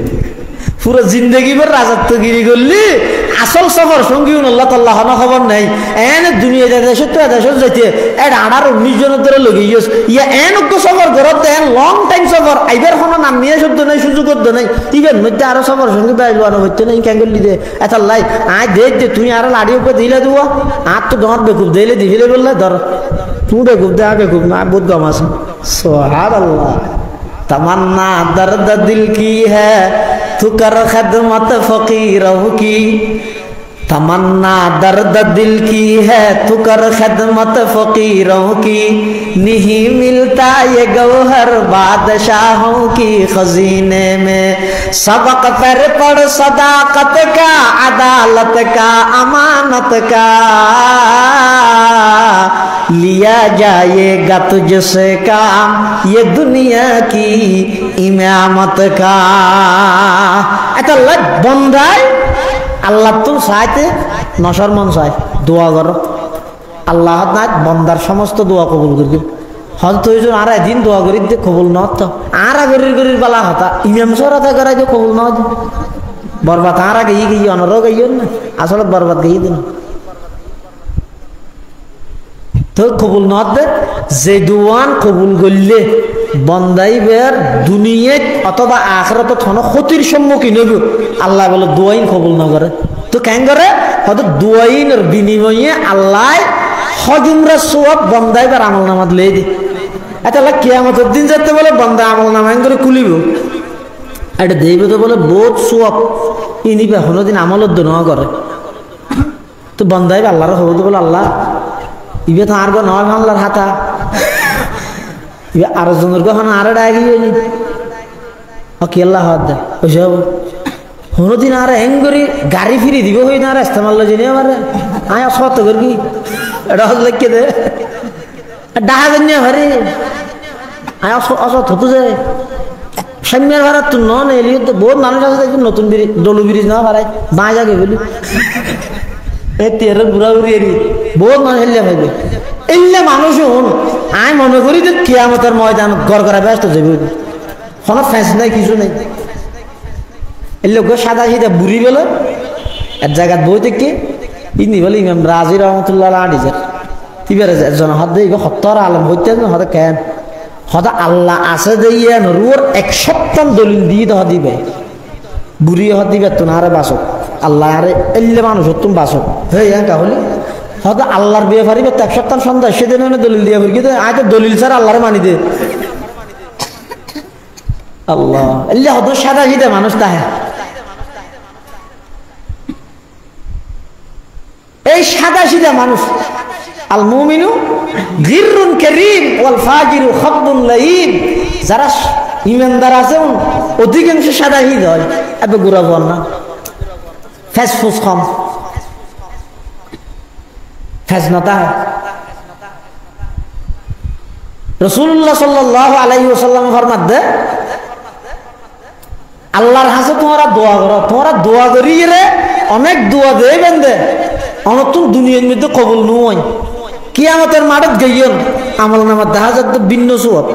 পুরো জিন্দগি ভর রাজত্বগিরি করলি, আসল সফর সঙ্গী আল্লাহ তাল্লাহ খবর নাই। এন দুনিয়া দেশের তো দেশের যাইতে এর 18-19 জনের ধরে লগে গিয়েছ ইয়া এন সফর ঘরত দেন লং টাইম সফর আইবার কোনো নাম নিয়ে শব্দ নাই সুযোগ নাই ইভেন মধ্যে আরো সফর সঙ্গী পাইলো আর হইতে নাই কেন করলি দে এত লাই আয় দেখ দে তুই আরো লাড়ি উপরে দিলে দেবো আর তো তোমার বেকুব দিলে দিলে বললে ধর তুই বেকুব দে বেকুব না বহুত গম আছে। সুবহানাল্লাহ। तमन्ना दर्द दिल की है तू कर खदमत फकीरों की, तमन्ना दर्द दिल की है तू कर खदमत फकीरों की, नहीं मिलता ये गौहर बादशाहों की खजीने में। सबक पर पढ़ सदाकत का अदालत का अमानत का, लिया जाएगा तुझसे काम ये दुनिया की इमामत का। এটা লাগ বন্দায় আল্লাহ তো চাইতে নশর মন চায় দোয়া করো আল্লাহ না বন্দার সমস্ত দোয়া কবুল করবে। হয়তো আর একদিন দোয়া করি কবুল ন তো আর গরির গরির বালা হতা ইমাম সরাতে করাই যে কবুল ন বরবাদ আর আগে ই গিয়ে অনর গাইন না আসলে বরবাদ গাই দিন তো কবুল ন দে যে দোয়ান কবুল করলে বন্দাইবের দুনিয়াত অথবা আখিরাত কোন ক্ষতির সম্মুখীন হইব আল্লাহ বলে দোয়াইন কবুল না করে তো কেন করে হয়তো দোয়াইনের বিনিময়ে আল্লাহ হজুমরা সওয়াব বন্দাইবের আমলনামাত লই দি এটা কিয়ামতের দিন যেতে বলে বন্দা আমলনামা করে খুলিব এটা দেইবে তো বলে বহুত সওয়াব ইনিবে কোনদিন আমলত দোয়া করে তো বন্দাইবে আল্লাহর হবো তো বলে আল্লাহ ইবে তো আর গো নয় আল্লাহর হাতা ইবে আরো জনের গহন আর ডাকি হইনি কি আল্লাহ হাত দে ওইসব কোনদিন আর হ্যাং করি গাড়ি ফিরি দিব হই না রাস্তা মারলো জেনে আমারে আয় সত করবি এটা হল লিখে দে ডাহা জন্য ভারি আয় অসত হতো যে সামনের ভাড়া তো নন এলি তো বহুত মানুষ আছে দেখবি নতুন ব্রিজ ডলু ব্রিজ না ভাড়াই বাঁ যাকে বলি এই তেরো বুড়া বুড়ি এরি বহুত মানুষ হেললে ভাইবে এলে মানুষ হন আমি মনে করি যে কিয়ামতের ময়দান গড় করা ব্যস্ত যাবে কোনো ফ্যান্স নাই কিছু নেই এই লোক সাদা সিদা বুড়ি বেলে এক জায়গায় বই থেকে ইনি বলে ইমাম রাজি রহমতুল্লাহ আডিজার তিবারে একজন হাত দিয়ে সত্তর আলম হইতে হতে কেন হতে আল্লাহ আছে দিয়ে রুয়ার 1 সপ্তাহ দলিল দিয়ে তো দিবে বুড়ি হাত দিবে তো না আরে বাসক আল্লাহ আরে এলে মানুষ তুমি বাসক হয়ে যান তাহলে হয়তো আল্লাহর বিয়ে ফারিবে 1 সপ্তাহ সন্ধ্যা সেদিন দলিল দিয়ে কিন্তু আজ দলিল ছাড়া আল্লাহরে মানি দে আল্লাহ এলে হয়তো সাদা সিদা মানুষ তাহে এই সাদা সিদা মানুষ আল মুমিনু গিররুন কারীম ওয়াল ফাজিরু খাবুন লাইন যারা ঈমানদার আছে অধিকাংশ সাদা সিদা হয় এত গুরা বল না ফেসফুস কম ফেসনতা রাসূলুল্লাহ সাল্লাল্লাহু আলাইহি ওয়াসাল্লাম ফরমাতে আল্লাহর কাছে তোমরা দোয়া করো তোমরা দোয়া করিয়ে অনেক দোয়া দেই বান্দে অনতুন দুনিয়ার মধ্যে কবুল নয় কিয়ামতের মাঠত গইয়ন আমলনামা দেখা যাচ্ছে ভিন্ন সওয়াব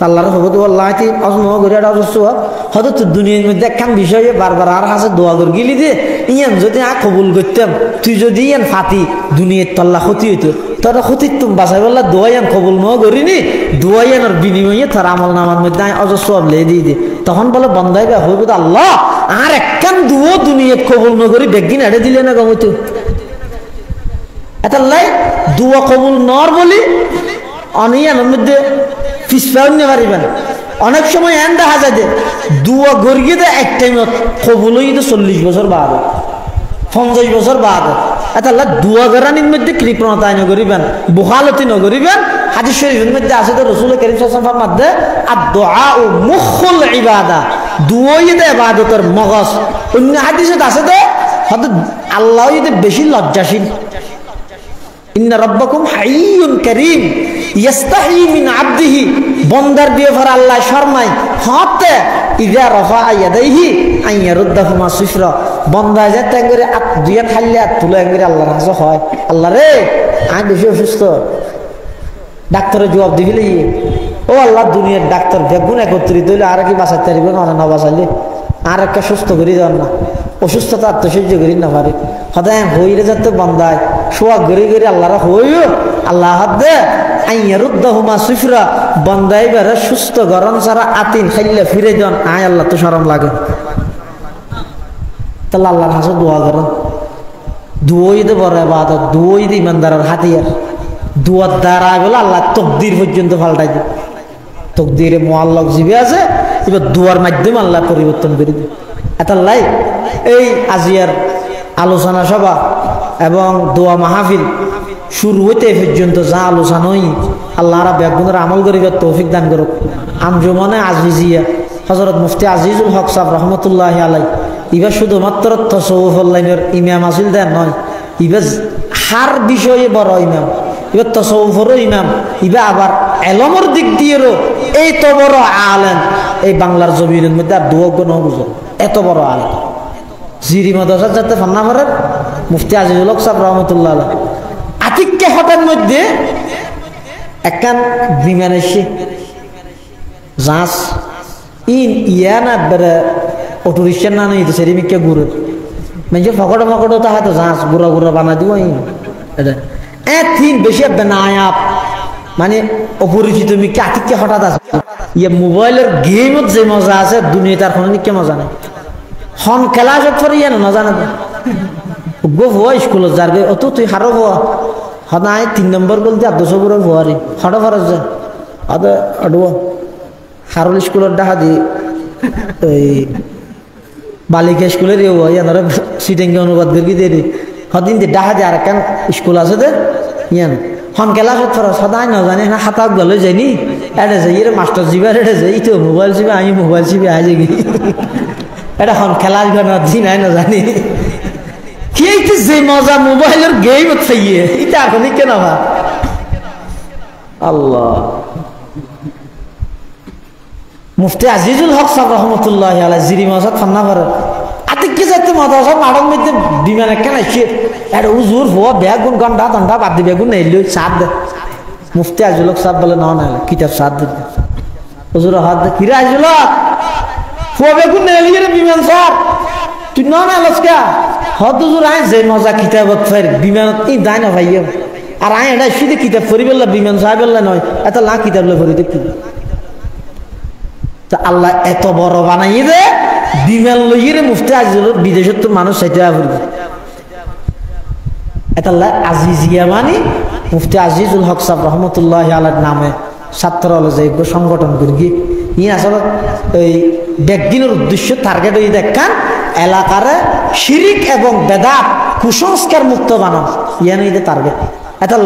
আল্লাহর হবো তো আল্লাহ তি অজম গরিয়াটা সওয়াব হয়তো তো দুনিয়ার মধ্যে একখান বিষয়ে বারবার আর কাছে দোয়া করে গেলি দে ইয়ান যদি আ কবুল করতাম তুই যদি ইয়ান ফাতি দুনিয়ার তল্লা ক্ষতি হইতো তোর ক্ষতির তুমি বাঁচাই বললা দোয়াইয়ান কবুল ন করিনি দোয়াইয়ানোর বিনিময়ে তার আমলনামার মধ্যে অজর সওয়াব লে দিয়ে দে তখন বলে বন্দাইবা হইব তো আল্লাহ আর একখান দুও দুনিয়াত কবুল ন করি বেগদিন এড়ে দিলে না গমইতো এটা লাই দুয়া কবুল নর বলি অনিয়ানোর মধ্যে পিছপাও নিতে পারিবেন অনেক সময় এন দেখা যায় যে দুয়া গড়িয়ে দেয় এক টাইমত কবুল হইতে 40 বছর বাদ 50 বছর বাদ এটা দুয়া গড়ানির মধ্যে কৃপণতায় নগরিবেন বুখালতি নগরিবেন হাদিস শরীফের মধ্যে আছে তো রাসূল কারীম সাল্লাল্লাহু আলাইহি ওয়াসাল্লাম ফরমাতে আদ-দুআউ মুখুল ইবাদা দুয়াই দে ইবাদতের মগজ অন্য হাদিসে আছে তো হয়তো আল্লাহ যদি বেশি লজ্জাশীল ইন্না রাব্বাকুম হাইয়ুন কারীম ইস্তাহি মিন আবদিহি বন্দার ব্যাপারে আল্লাহ শরমায় হতে ইযা রাফা ইয়াদাইহি আন ইয়ারুদ্দাহুমা সিফরা বন্দা যেতে করে দুই খাইলে তুলে করে আল্লাহর কাছে হয় আল্লাহ রে আমি বেশি অসুস্থ ডাক্তারের জবাব দিবিলে ও আল্লাহ দুনিয়ার ডাক্তার বেগুন একত্রিত হইলে আর কি বাঁচাতে পারবে না বাঁচাইলে আর একটা সুস্থ করি দেন না অসুস্থতা আত্মসহ্য করি না পারে সদায় হইলে যাতে বন্দায় শোয়া গড়ি গড়ি আল্লাহরা হইও আল্লাহ হাত দে আইয়ারুদ্দাহুমা সিফরা বন্দাই বেড়ে সুস্থ গরম ছাড়া আতিন খাইলে ফিরে যান আয় আল্লাহ তো শরম লাগে তাহলে আল্লাহর হাসে দোয়া করেন দুই দে বড় ইবাদত দুই দে ইমানদারের হাতিয়ার দুয়ার দ্বারা বলে আল্লাহ তকদির পর্যন্ত পাল্টাই দেয় তকদিরে মুআল্লাক জিবে আছে এবার দুয়ার মাধ্যমে আল্লাহ পরিবর্তন করে দেয় এটা লাই এই আজিয়ার আলোচনা সভা এবং দোয়া মাহফিল শুরু হইতে পর্যন্ত যা আলোচনা হই আল্লাহরা বেগুনের আমল করিবার তৌফিক দান করুক আঞ্জুমানে আজিজিয়া হযরত মুফতি আজিজুল হক সাহেব রহমতুল্লাহি আলাইহি ইবার শুধুমাত্র তাসাউফ লাইনের ইমাম আসিল দেন নয় ইবার হার বিষয়ে বড় ইমাম ইবার তাসাউফেরও ইমাম ইবা আবার এলমের দিক দিয়েও এই তো বড় আলেম এই বাংলার জমিনের মধ্যে আর দুয়োগ্য ন বুঝো এত বড় আলেম জিরি মাদ্রাসা যাতে ফান্না করেন মুফতি আজিজুল হক সাহেব রহমতুল্লাহ আলাইহি আতিককে হঠাৎ মধ্যে একখান বিমান এসে জাহাজ ইন ইয়া না বেড়ে অটো রিক্সার না নিতে সেরিমিকে ঘুরে মানে ফকড়ো ফকড়ো তাহলে তো জাহাজ ঘুরা ঘুরা বানা দিব এটা এ তিন বেশি বেনায়াব মানে অপরিচিত মিকে আতিককে হঠাৎ আছে ইয়ে মোবাইলের গেমত যে মজা আছে দুনিয়া তার কোনো নিকে মজা নাই হন খেলা সব পরে ইয়ে না জানে গো হওয়া স্কুলত যার গে অত তুই হারো হওয়া হনায় 3 নম্বর বলতে 200 বড় হওয়ারি হঠাৎ ফরজ যায় আদা আডুয়া হারুল স্কুলের ডাহা দি ওই বালিকা স্কুলের ইয়ানোর সিটেঙ্গে অনুবাদ করি দিয়ে হদিন যে ডাহা দিয়ে আর কেন স্কুল আছে দে ইয়ান হন খেলা সব ফরজ সদাই না জানি না হাতাক গলে যায়নি এটা যাই এর মাস্টার জিবার এটা যাই তো মোবাইল চিবে আমি মোবাইল চিবে আজ গি এটা হন খেলা দিন না জানি কি যে মজা মোবাইলের গেম হচ্ছে এটা এখনই কেন ভা আল্লাহ মুফতি আজিজুল হক সাহেব রহমতুল্লাহ আলাইহি জিরি মাসাত ফান্না করে আতিকে যাতে মাদ্রাসা মাডম মধ্যে বিমান কেন আসছে এটা হুজুর হওয়া বেগুন ঘন্টা ঘন্টা বাদ দিবে বেগুন নেইল সাত দে মুফতি আজিজুল হক সাহেব বলে না না কিতাব সাত দে হুজুর হাত দে কিরা আজিজুল হক হওয়া বেগুন নেইল রে বিমান স্যার তুই না না লসকা হদ হুজুর আই যে মজা কিতাবত ফের বিমানত ই দাই না ভাইয়া আর আই এটা শুধু কিতাব পড়ি বললা বিমান সাহেব বললা নয় এত লা কিতাব লে পড়ি দেখি আল্লাহ এত বড় বানাই দে বিমান লইয়ে মুফতি আজিজুল বিদেশত তো মানুষ চাইতে পড়বে এটা আজিজিয়া মানে মুফতি আজিজুল হক সাহেব রহমতুল্লাহ আলাইহির নামে ছাত্র হলো যে সংগঠন করি ই আসলে এই ব্যক্তির উদ্দেশ্য টার্গেট হয়ে দেখান এলাকার শিরিক এবং বেদাত কুসংস্কার মুক্ত বানান ইয়ানি টার্গেট এটা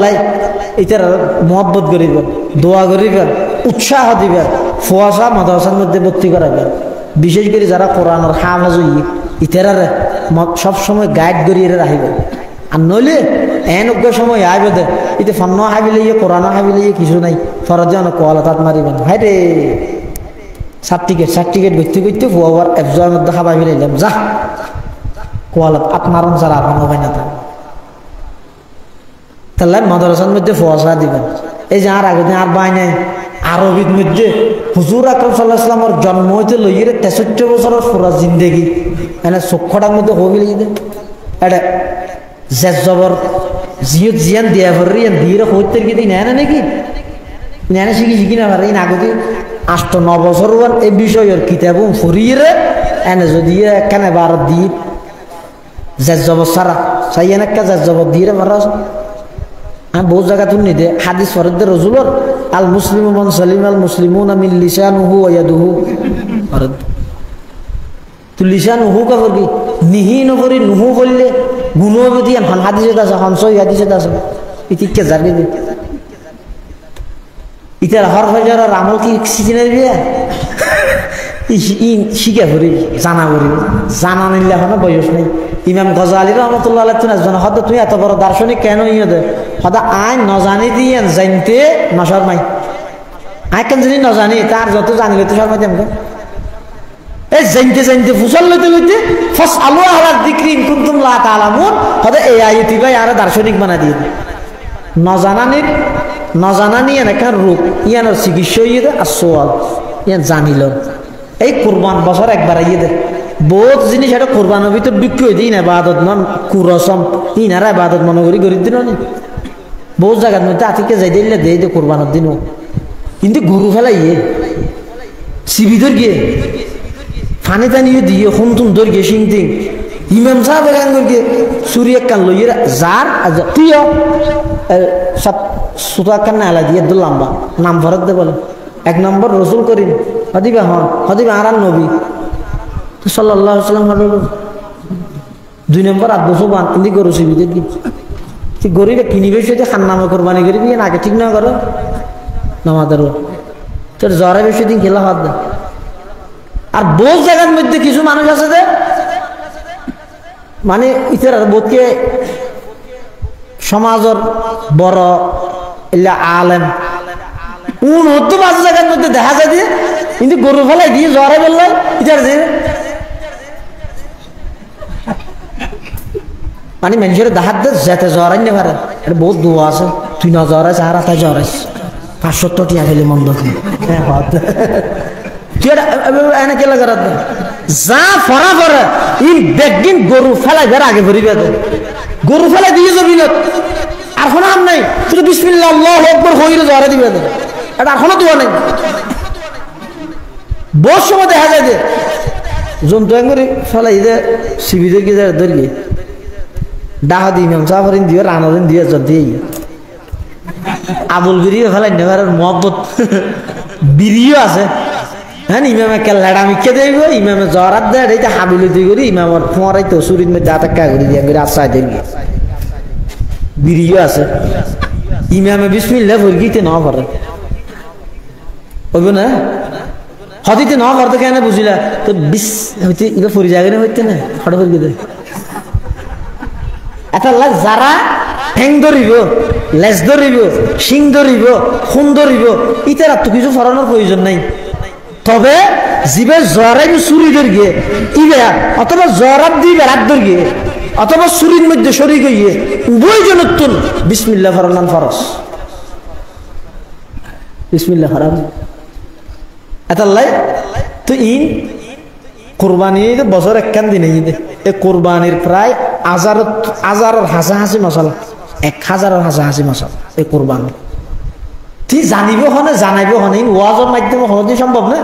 এটার মহব্বত করিবেন দোয়া করিবেন উৎসাহ দিবেন ফোয়াশা মাদ্রাসার মধ্যে ভর্তি করাবেন বিশেষ করে যারা কোরআনের হাফেজ হই ইতারারে সবসময় গাইড করিয়ে রাখবেন আর নইলে এনজ্ঞ সময় আইবে দে এতে ফান্ন হাবিলে কোরআন হাবিলে কিছু নাই ফরজ যেন কোয়ালা তাত মারিবেন হাই রে সার্টিফিকেট ভর্তি করতে ফুয়াবার একজনের মধ্যে খাবার ফেলাইলাম যা কোয়ালা আপনার যারা আপনার হয় না তাহলে মাদ্রাসার মধ্যে ফোয়াশা দিবেন এই যে আর আগে আর বাই নাই আরবির মধ্যে হুজুর আকরাম সাল্লাল্লাহু আলাইহি ওয়াসাল্লামের জন্ম হইতে লইয়ে 63 বছরের পুরা জিন্দেগি এনে চক্ষটার মধ্যে হবি লিখে দেন এটা জেজবর জিয়ত জিয়ান দিয়া ভরিয়ান দিয়ে হইতে কি দিন না নাকি নেনে শিখি না পারে না আগতে 8-9 বছর এই বিষয়ের কিতাব ফুরিয়ে এনে যদি এখানে বার দি জেজবর সারা সাইয়ান একটা জেজবর দিয়ে মারা আমি বহু জায়গা তুলনি দে হাদিস ফরদ রসুলর আল মুসলিম মান সালিম আল মুসলিমুনা মিন লিসানুহু ওয়া ইয়াদুহু ফরদ তো লিসানুহু কা করবি নিহি নকরি নুহু বললে গুনো যদি হান হাদিসে আছে হানসই হাদিসে আছে ইতিকে জানি দে ইতার হর ফজর আমল কি সিজনে দিয়ে শিখে ভরি জানা ভরি জানা নিলে এখন বয়স নেই ইমাম গজালি রহমতুল্লাহ আলাইহি না হয়তো তুই এত বড় দার্শনিক কেন ইয়ে দে হয়তো আইন নজানি দিয়ে জানতে নশর মাই আই কেন যদি নজানি তার যত জানিলে তো শর্মা দেন এই জানতে জানতে ফুসল লইতে লইতে ফাস আলু আলা যিকরি ইন কুনতুম লা তাআলামুন হয়তো এই আয়াতি ভাই আর দার্শনিক বানা দিয়ে নজানানি একটা রূপ ইয়ানোর চিকিৎসা ইয়ে দে আর সোয়াল ইয়ান জানিল এই কোরবান বছর একবার আইয়ে দে বহুত জিনিস এটা কোরবানের ভিতর বিক্রি হয়ে দিই না বাদত মন কুরসম ইনারা বাদত মনে করি গরিব দিন বহুত জায়গার মধ্যে আতিকে যাই দিলে দে দে কোরবানের দিনও কিন্তু গরু ফেলাইয়ে সিবিদর গিয়ে ফানি টানিয়ে দিয়ে হুমতুম দর গিয়ে সিং তিং ইমাম সাহেব এখান গিয়ে চুরি এক কান লইয়ে যার তুইও সব সুতা কান্না এলা দিয়ে দু লম্বা নাম ভরত দে বলে 1 নম্বর রসুল করিম হদিবা হন হদিবা আর নবী সাল্লাল্লাহু আলাইহি ওয়াসাল্লাম 2 নম্বর আব্দু সুবহান ইন্দি গরু সিবিদে কি তুই গরিবে কিনিবে সেটা খান্নামে কোরবানি করবি না আগে ঠিক না করো নামাজের তোর জ্বরে বেশি দিন খেলা হাত দে আর বহু জায়গার মধ্যে কিছু মানুষ আছে যে মানে ইতার বোধকে সমাজের বড় ইল্লা আলেম হতো বাজে জায়গার মধ্যে দেখা যায় দিয়ে কিন্তু গরু ফেলাই দিয়ে জ্বরে বললেন ইতার যে মানে মানুষের দেখাত দে যেতে জ্বর আনতে পারে এটা বহুত দোয়া আছে তুই না জ্বর আছে আর তাই জ্বর আছে 570 টিয়া খেলে মন্দ হ্যাঁ তুই এনে কেলা করাত যা ফরা ফরা ই বেগিন গরু ফেলাই বের আগে ভরিবে গরু ফেলাই দিয়ে যাবি না আর কোনো আম নাই, শুধু বিসমিল্লাহ আল্লাহু আকবার হইরে জোরে দিবে না, এটা আর কোনো দোয়া নাই। বহু সময় দেখা যায় যে জন্তু করে ফেলাই যে শিবিরে গিয়ে যায় ধরি ডাহা দিই ইমাম সাহারিন দিয়ে রানাদিন দিয়ে দিয়ে আবুল বিরিও ফেলাই নেবার মহব্বত বিরিও আছে। হ্যাঁ ইমামে কেল্লাটা মিখে দেব, ইমামে জরাত দেয় এইটা হাবিলতি করি ইমামর ফোঁয়ারাই তো শরীর মধ্যে আটাক্কা করি দিয়ে আমি রাস্তায় দেব বিরিও আছে। ইমামে বিসমিল্লাহ ভরগিতে না করে হইব না হদিতে না করতে কেন বুঝিলা তো বিশ হইতে এটা ফুরি জায়গা না হইতে না হঠাৎ ফুরি দেয় এটা যারা ঠেং ধরিব, লেজ ধরিব, শিং ধরিব, খুন ধরিব, ইতার তো কিছু ফরানোর প্রয়োজন নাই। তবে জীবে জরাই চুরি ধরিয়ে ইবে অথবা জরাব দিবে রাত ধরিয়ে অথবা চুরির মধ্যে সরি গিয়ে উভয় জনতুন বিসমিল্লাহ ফরানান ফরস, বিসমিল্লাহ ফরান এটালাই তো ইন কোরবানি বছর একখান দিনে এই কোরবানির প্রায় হাজারের হাসাহাসি মশলা, 1000-এর হাসাহাসি মশলা এই কোরবানি ঠিক জানিব হনে জানাইব হনে ওয়াজের মাধ্যমে হনে সম্ভব না।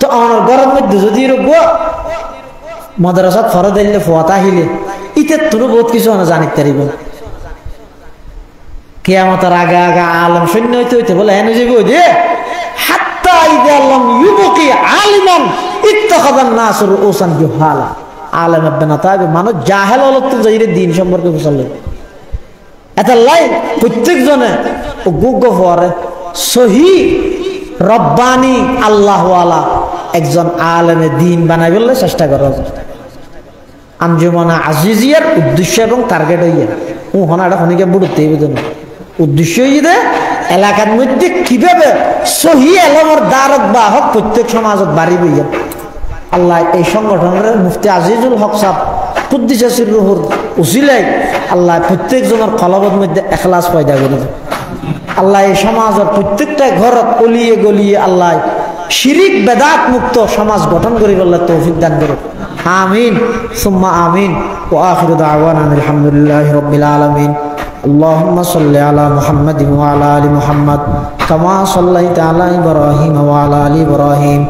তো আমার ঘরের মধ্যে যদি রোগ মাদ্রাসাত ফরজ দিলে ফোয়াতা আহিলে ইতে তোর বহুত কিছু হনে জানিতে পারিব। কিয়ামতের আগে আগে আলম সৈন্য হইতে হইতে বলে এনে যাবি ওই যে হাত্তা ইদা আল্লাম ইউবকি আলিমান ইত্তাখাযান নাস রুউসান জুহালা, আলেম হবে না তাই মানুষ জাহেল হলো তো যাইরে দিন সম্পর্কে বুঝালে এটা লাই প্রত্যেক জনে গুগ হওয়ারে সহি রব্বানি আল্লাহওয়ালা একজন আলেমে দিন বানাই বললে চেষ্টা করা যায়। আঞ্জুমানা আজিজিয়ার উদ্দেশ্য এবং টার্গেট হইয়া ও হনাটা হনিকে বুড়তে বুঝুন উদ্দেশ্য হইয়ে এলাকার মধ্যে কিভাবে সহি এলমের দ্বারক বাহক প্রত্যেক সমাজত বাড়ি বইয়া আল্লাহ এই সংগঠনের মুফতি আজিজুল হক সাহেব কুদ্দিসের রুহুর উসিলাই আল্লাহ প্রত্যেকজনের কলবের মধ্যে এখলাস পয়দা করে দেয়। আল্লাহ এই সমাজের প্রত্যেকটা ঘরত অলিয়ে গলিয়ে আল্লাহ শিরিক বেদাত মুক্ত সমাজ গঠন করি বললে তৌফিক দান করুক, আমিন সুম্মা আমিন। ওয়া আখিরু দাওয়ানা আলহামদুলিল্লাহি রাব্বিল আলামিন। اللهم صل على محمد وعلى ال محمد كما صليت على ابراهيم وعلى ال ابراهيم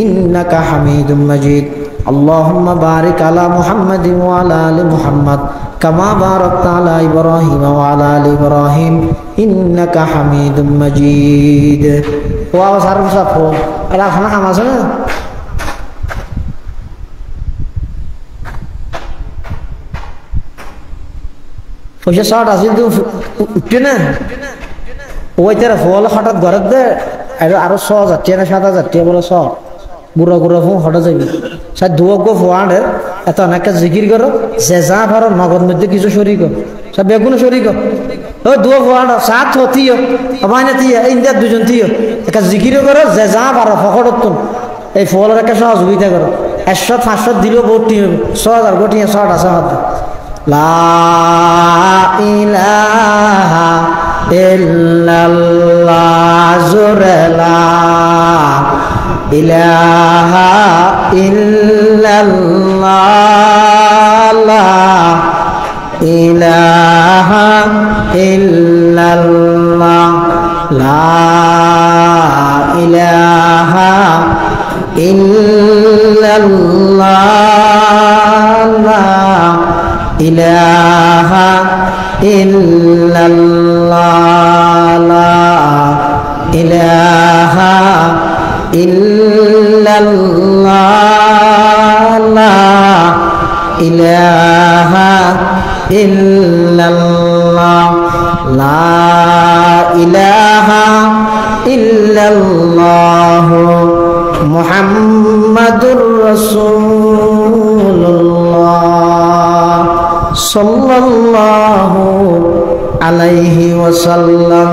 انك حميد مجيد. اللهم بارك على محمد وعلى ال محمد كما باركت على ابراهيم وعلى ال ابراهيم انك حميد مجيد. ওয়াও সারফ সাফো এলা খানা কাম আছে না পয়সা শর্ট আছে তো উঠে না ওই তারা ফল হঠাৎ ঘরের দে আরো 6000 টাকা না 7000 টাকা বলে সব বুড়া বুড়া ফোন হঠাৎ যাবি সাত দুয়াগ ফোয়াড়ে এত অনেক জিকির করো যে যা ভালো নগদ মধ্যে কিছু শরীর সব বেগুন শরীর ও দুয়া ফোয়াড় সাত হতিও আমায় তিয় ইন্দিয়া দুজন তিয় একটা জিকিরও করো যে যা ভালো ফকড়ত এই ফলের একটা সহযোগিতা করো 100-500 দিলেও ভর্তি হবে 6000 গোটিয়ে শর্ট আছে হাতে লা ইলাহা ইল্লাল্লাহ জোরে লা ইলাহা ইল্লাল্লাহ লা ইলাহা ইল্লাল্লাহ লা ইলাহা ইল্লাল্লাহ ইলাহা ইল্লাল্লাহ লা ইলাহা ইল্লাল্লাহ লা ইলাহা ইল্লাল্লাহ লা ইলাহা ইল্লাল্লাহ মুহাম্মাদুর রাসূলুল্লাহ সাল্লাল্লাহু আলাইহি ওয়াসাল্লাম।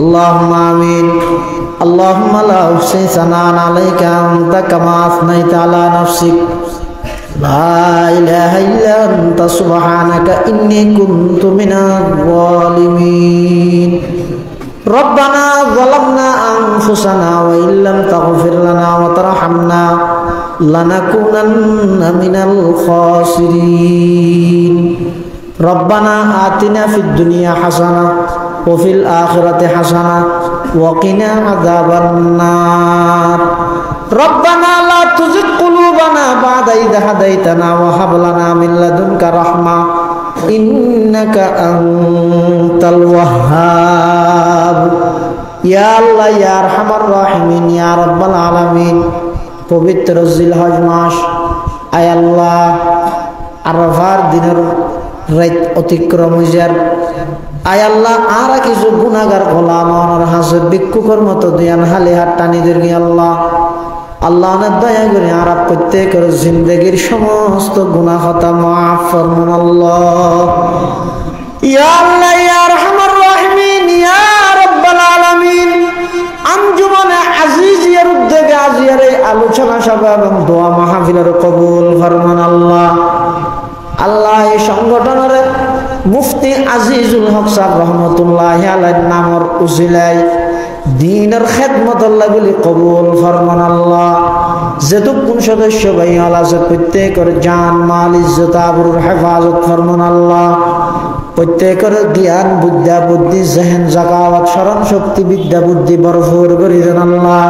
আল্লাহুম্মা আমিন। আল্লাহুম্মা লা উহসি সানান আলাইকা আনতা কামা আফনাইতা আলা নাফসিক লা ইলাহা ইল্লা আনতা সুবহানাকা ইন্নী কুনতু মিনাজ জালিমিন। রব্বানা যালামনা আনফুসানা ওয়া ইল্লাম তাগফির লানা ওয়া তারহামনা লানাকুনান্না মিনাল খাসিরিন। রব্বানা আতিনা ফিদ দুনিয়া হাসানা ওয়া ফিল আখিরাতি হাসানা ওয়া কিনা আযাবান নার। রব্বানা লা তুযিগ কুলুবানা বা'দা ইয হাদাইতানা ওয়া হাব লানা মিন লাদুনকা রাহমা ইন্নাকা আনতাল ওয়াহ্হাব। ইয়া আল্লাহ ইয়া আরহামার রাহিমিন ইয়া রাব্বাল আলামিন, পবিত্র জিলহজ মাস, আয় আল্লাহ আরাফার দিনের রাত অতিক্রম হইয়ার, আয় আল্লাহ আর কিছু গুনাহগার গোলাম আমার হাসে ভিক্ষুকের মতো দিয়ান হালে হাত টানি দেরি আল্লাহ। আল্লাহ অনেক দয়া করে আর প্রত্যেকের জিন্দগির সমস্ত গুনাহ খাতা মাফ ফরমান আল্লাহ। ইয়া আল্লাহ ইয়া আরহামার রাহিমিন ইয়া রাব্বাল আলামিন, আঞ্জুমানে আজিজিয়ার উদ্যোগে আজিয়ার এই আলোচনা সভা এবং দোয়া মাহফিলের কবুল ফরমান আল্লাহ। আল্লাহ এই সংগঠনের মুফতি আজিজুল হক সাহেব রহমতুল্লাহি আলাইহির নামর উসিলাই দ্বীনের খেদমত আল্লাহ বলি কবুল ফরমান আল্লাহ। যেটুকুন সদস্য ভাই আল্লাহ প্রত্যেকের জান মাল ইজ্জত আবরুর হেফাজত ফরমান আল্লাহ। প্রত্যেকের জ্ঞান বুদ্ধা বুদ্ধি জেহেন জাকাওয়াত স্মরণ শক্তি বিদ্যা বুদ্ধি ভরপুর করে দেন আল্লাহ।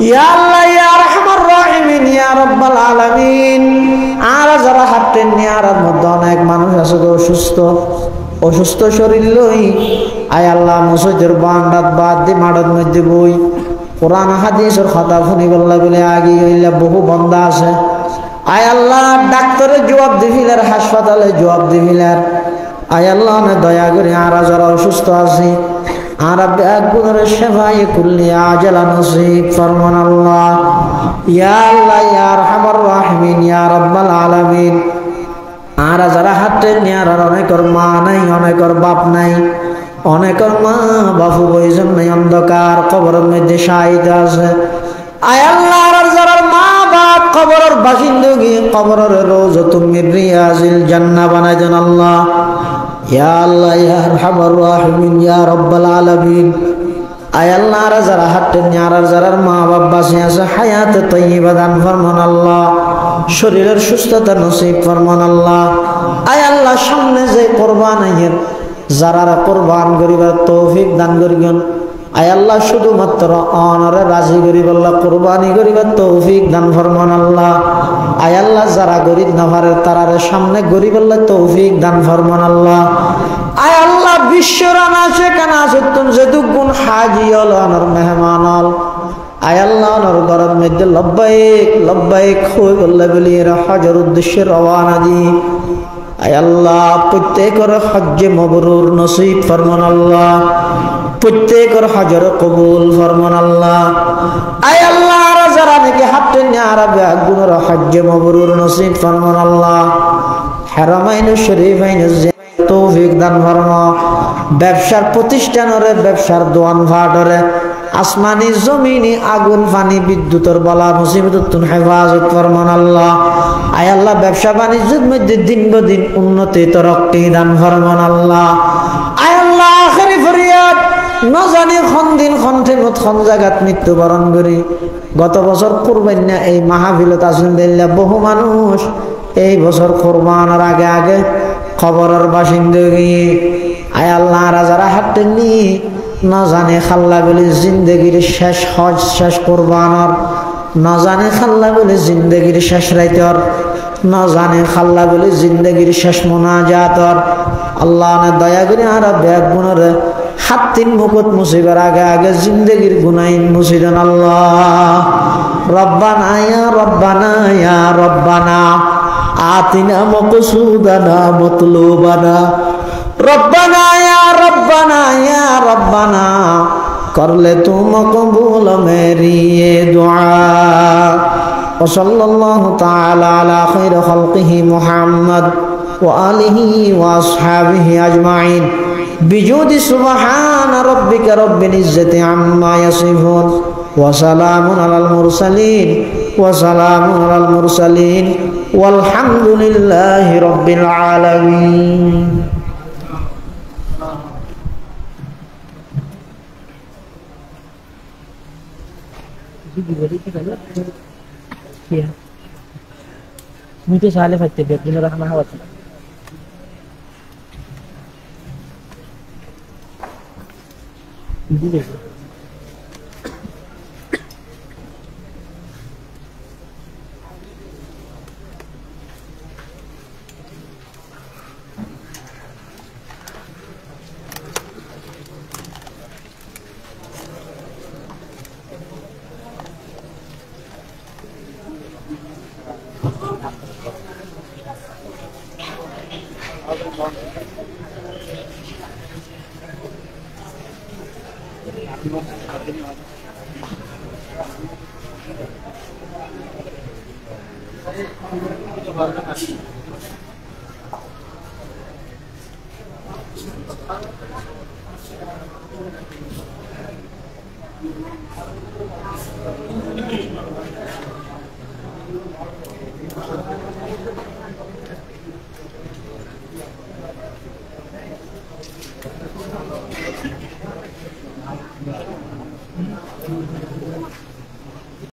ইয়া আল্লাহ ইয়া আরহামার রাহিমিন ইয়া রাব্বাল আলামিন, আর যারা হাঁটতেন নিয়ার মধ্যে অনেক মানুষ আছে অসুস্থ শরীর লই, আয় আল্লাহ মসজিদের বান্দাত বাদ দি মাঠের মধ্যে বই কোরআন হাদিসের কথা শুনি বললা বলে আগে হইলে বহু বন্ধা আছে। আয় আল্লাহ ডাক্তারের জবাব দিবিলার, হাসপাতালে জবাব দিবিলার, আয় আল্লাহ দয়া করে আর যারা অসুস্থ আছে আর ব্যাগুনের সেবায় কুল্লি আজালা নসিব ফরমান আল্লাহ। ইয়া আল্লাহ ইয়া আরহামার রাহিমিন ইয়া রাব্বাল আলামিন, আর যারা হাঁটতে নিয়ার অনেকের মা নাই, অনেকের বাপ নাই, অনেকের মা বাপু বইজন নাই, অন্ধকার কবরের মধ্যে শায়িত আছে। আয় আল্লাহ আর যারা মা বাপ কবরের বাসিন্দগি কবরের রওজাতুম মিন রিয়াজিল জান্নাহ বানাই দেন আল্লাহ। ইয়া আল্লাহ ইয়া আরহামার রাহিমিন ইয়া রাব্বাল আলামিন, আয় আল্লাহ আর যারা হাঁটতে নিয়ার যারা মা বাপ বাঁচে আছে হায়াতে তাইয়্যিবা দান ফরমান আল্লাহ, শরীরের সুস্থতা নসিব ফরমান আল্লাহ। আয় আল্লাহ সামনে যে কোরবান আইয়ের যারা কোরবান করিবার তৌফিক দান করিবেন, আয় আল্লাহ শুধুমাত্র অনরে রাজি করিব আল্লাহ, কোরবানি করিবার তৌফিক দান ফরমান আল্লাহ। আয় আল্লাহ যারা গরিব নভারের তারারে সামনে গরিব আল্লাহ তৌফিক দান ফরমান আল্লাহ। আয় আল্লাহ বিশ্বর আনাচে কানাচে তুম যেটুকুন হাজি হল অনর মেহমান হল, আয় আল্লাহ অনর ঘরের মধ্যে লব্বাইক লব্বাইক হই বললে বলি এরা হজের উদ্দেশ্যে রওনা দি। আয় আল্লাহ প্রত্যেকের হজ্জে মবরুর নসিব ফরমান আল্লাহ, প্রত্যেকের হজর কবুল ফরমান আল্লাহ। আয় আল্লাহ আর যারা নাকি হাঁটতে নিয়ার ব্যাগুনের হজ্জে মবরুর নসিব ফরমান আল্লাহ। হারামাইন শরীফাইন তৌফিক দান ফরমা, ব্যবসার প্রতিষ্ঠানরে ব্যবসার দোয়ান ভাটরে আসমানি জমিনি আগুন পানি বিদ্যুতের বলা মুসিবতুন হেফাজত ফরমান আল্লাহ। আয় আল্লাহ ব্যবসা বাণিজ্যের মধ্যে দিন বদিন উন্নতি তরক্কি দান ফরমান আল্লাহ। আয় আল্লাহ আখেরি ফরিয়াদ না জানি খন দিন খন ঠেমত খন জায়গাত মৃত্যুবরণ করি। গত বছর কুরবানি এই মাহফিলত আসেন দিল্লা বহু মানুষ এই বছর কোরবানের আগে আগে খবরের বাসিন্দা গিয়ে, আয় আল্লাহ যারা হাঁটেননি না জানে খাল্লা বলে জিন্দগির শেষ হজ শেষ কোরবানর, না জানে খাল্লা বলে জিন্দগির শেষ রাইতর, না জানে খাল্লা বলে জিন্দগির শেষ মোনাজাতর। আল্লাহ না দয়া করে আর ব্যাগ গুণের হাত তিন মুকুট মুসিবার আগে আগে জিন্দগির গুনাইন মুসিদেন আল্লাহ। রব্বানা ইয়া রব্বানা ইয়া রব্বানা আতিনা মকসুদানা মতলুবানা, রব্বানা ইয়া রব্বানা ইয়া রব্বানা করলে তু মকবুল মেরি ये दुआ। वसल्लल्लाहु ताला अला खैर खल्क़िही मुहम्मद व आलिही व अस्हाबिही अजमाइन बिजुद सुबहान रब्बिका रब्बिल इज्जति अम्मा यसिफून व सलामुन अलल मुरसलीन व सलामुन अलल मुरसलीन वल्हम्दुलिल्लाहि रब्बिल आलामीन। Mungkin saya lihat di beberapa nama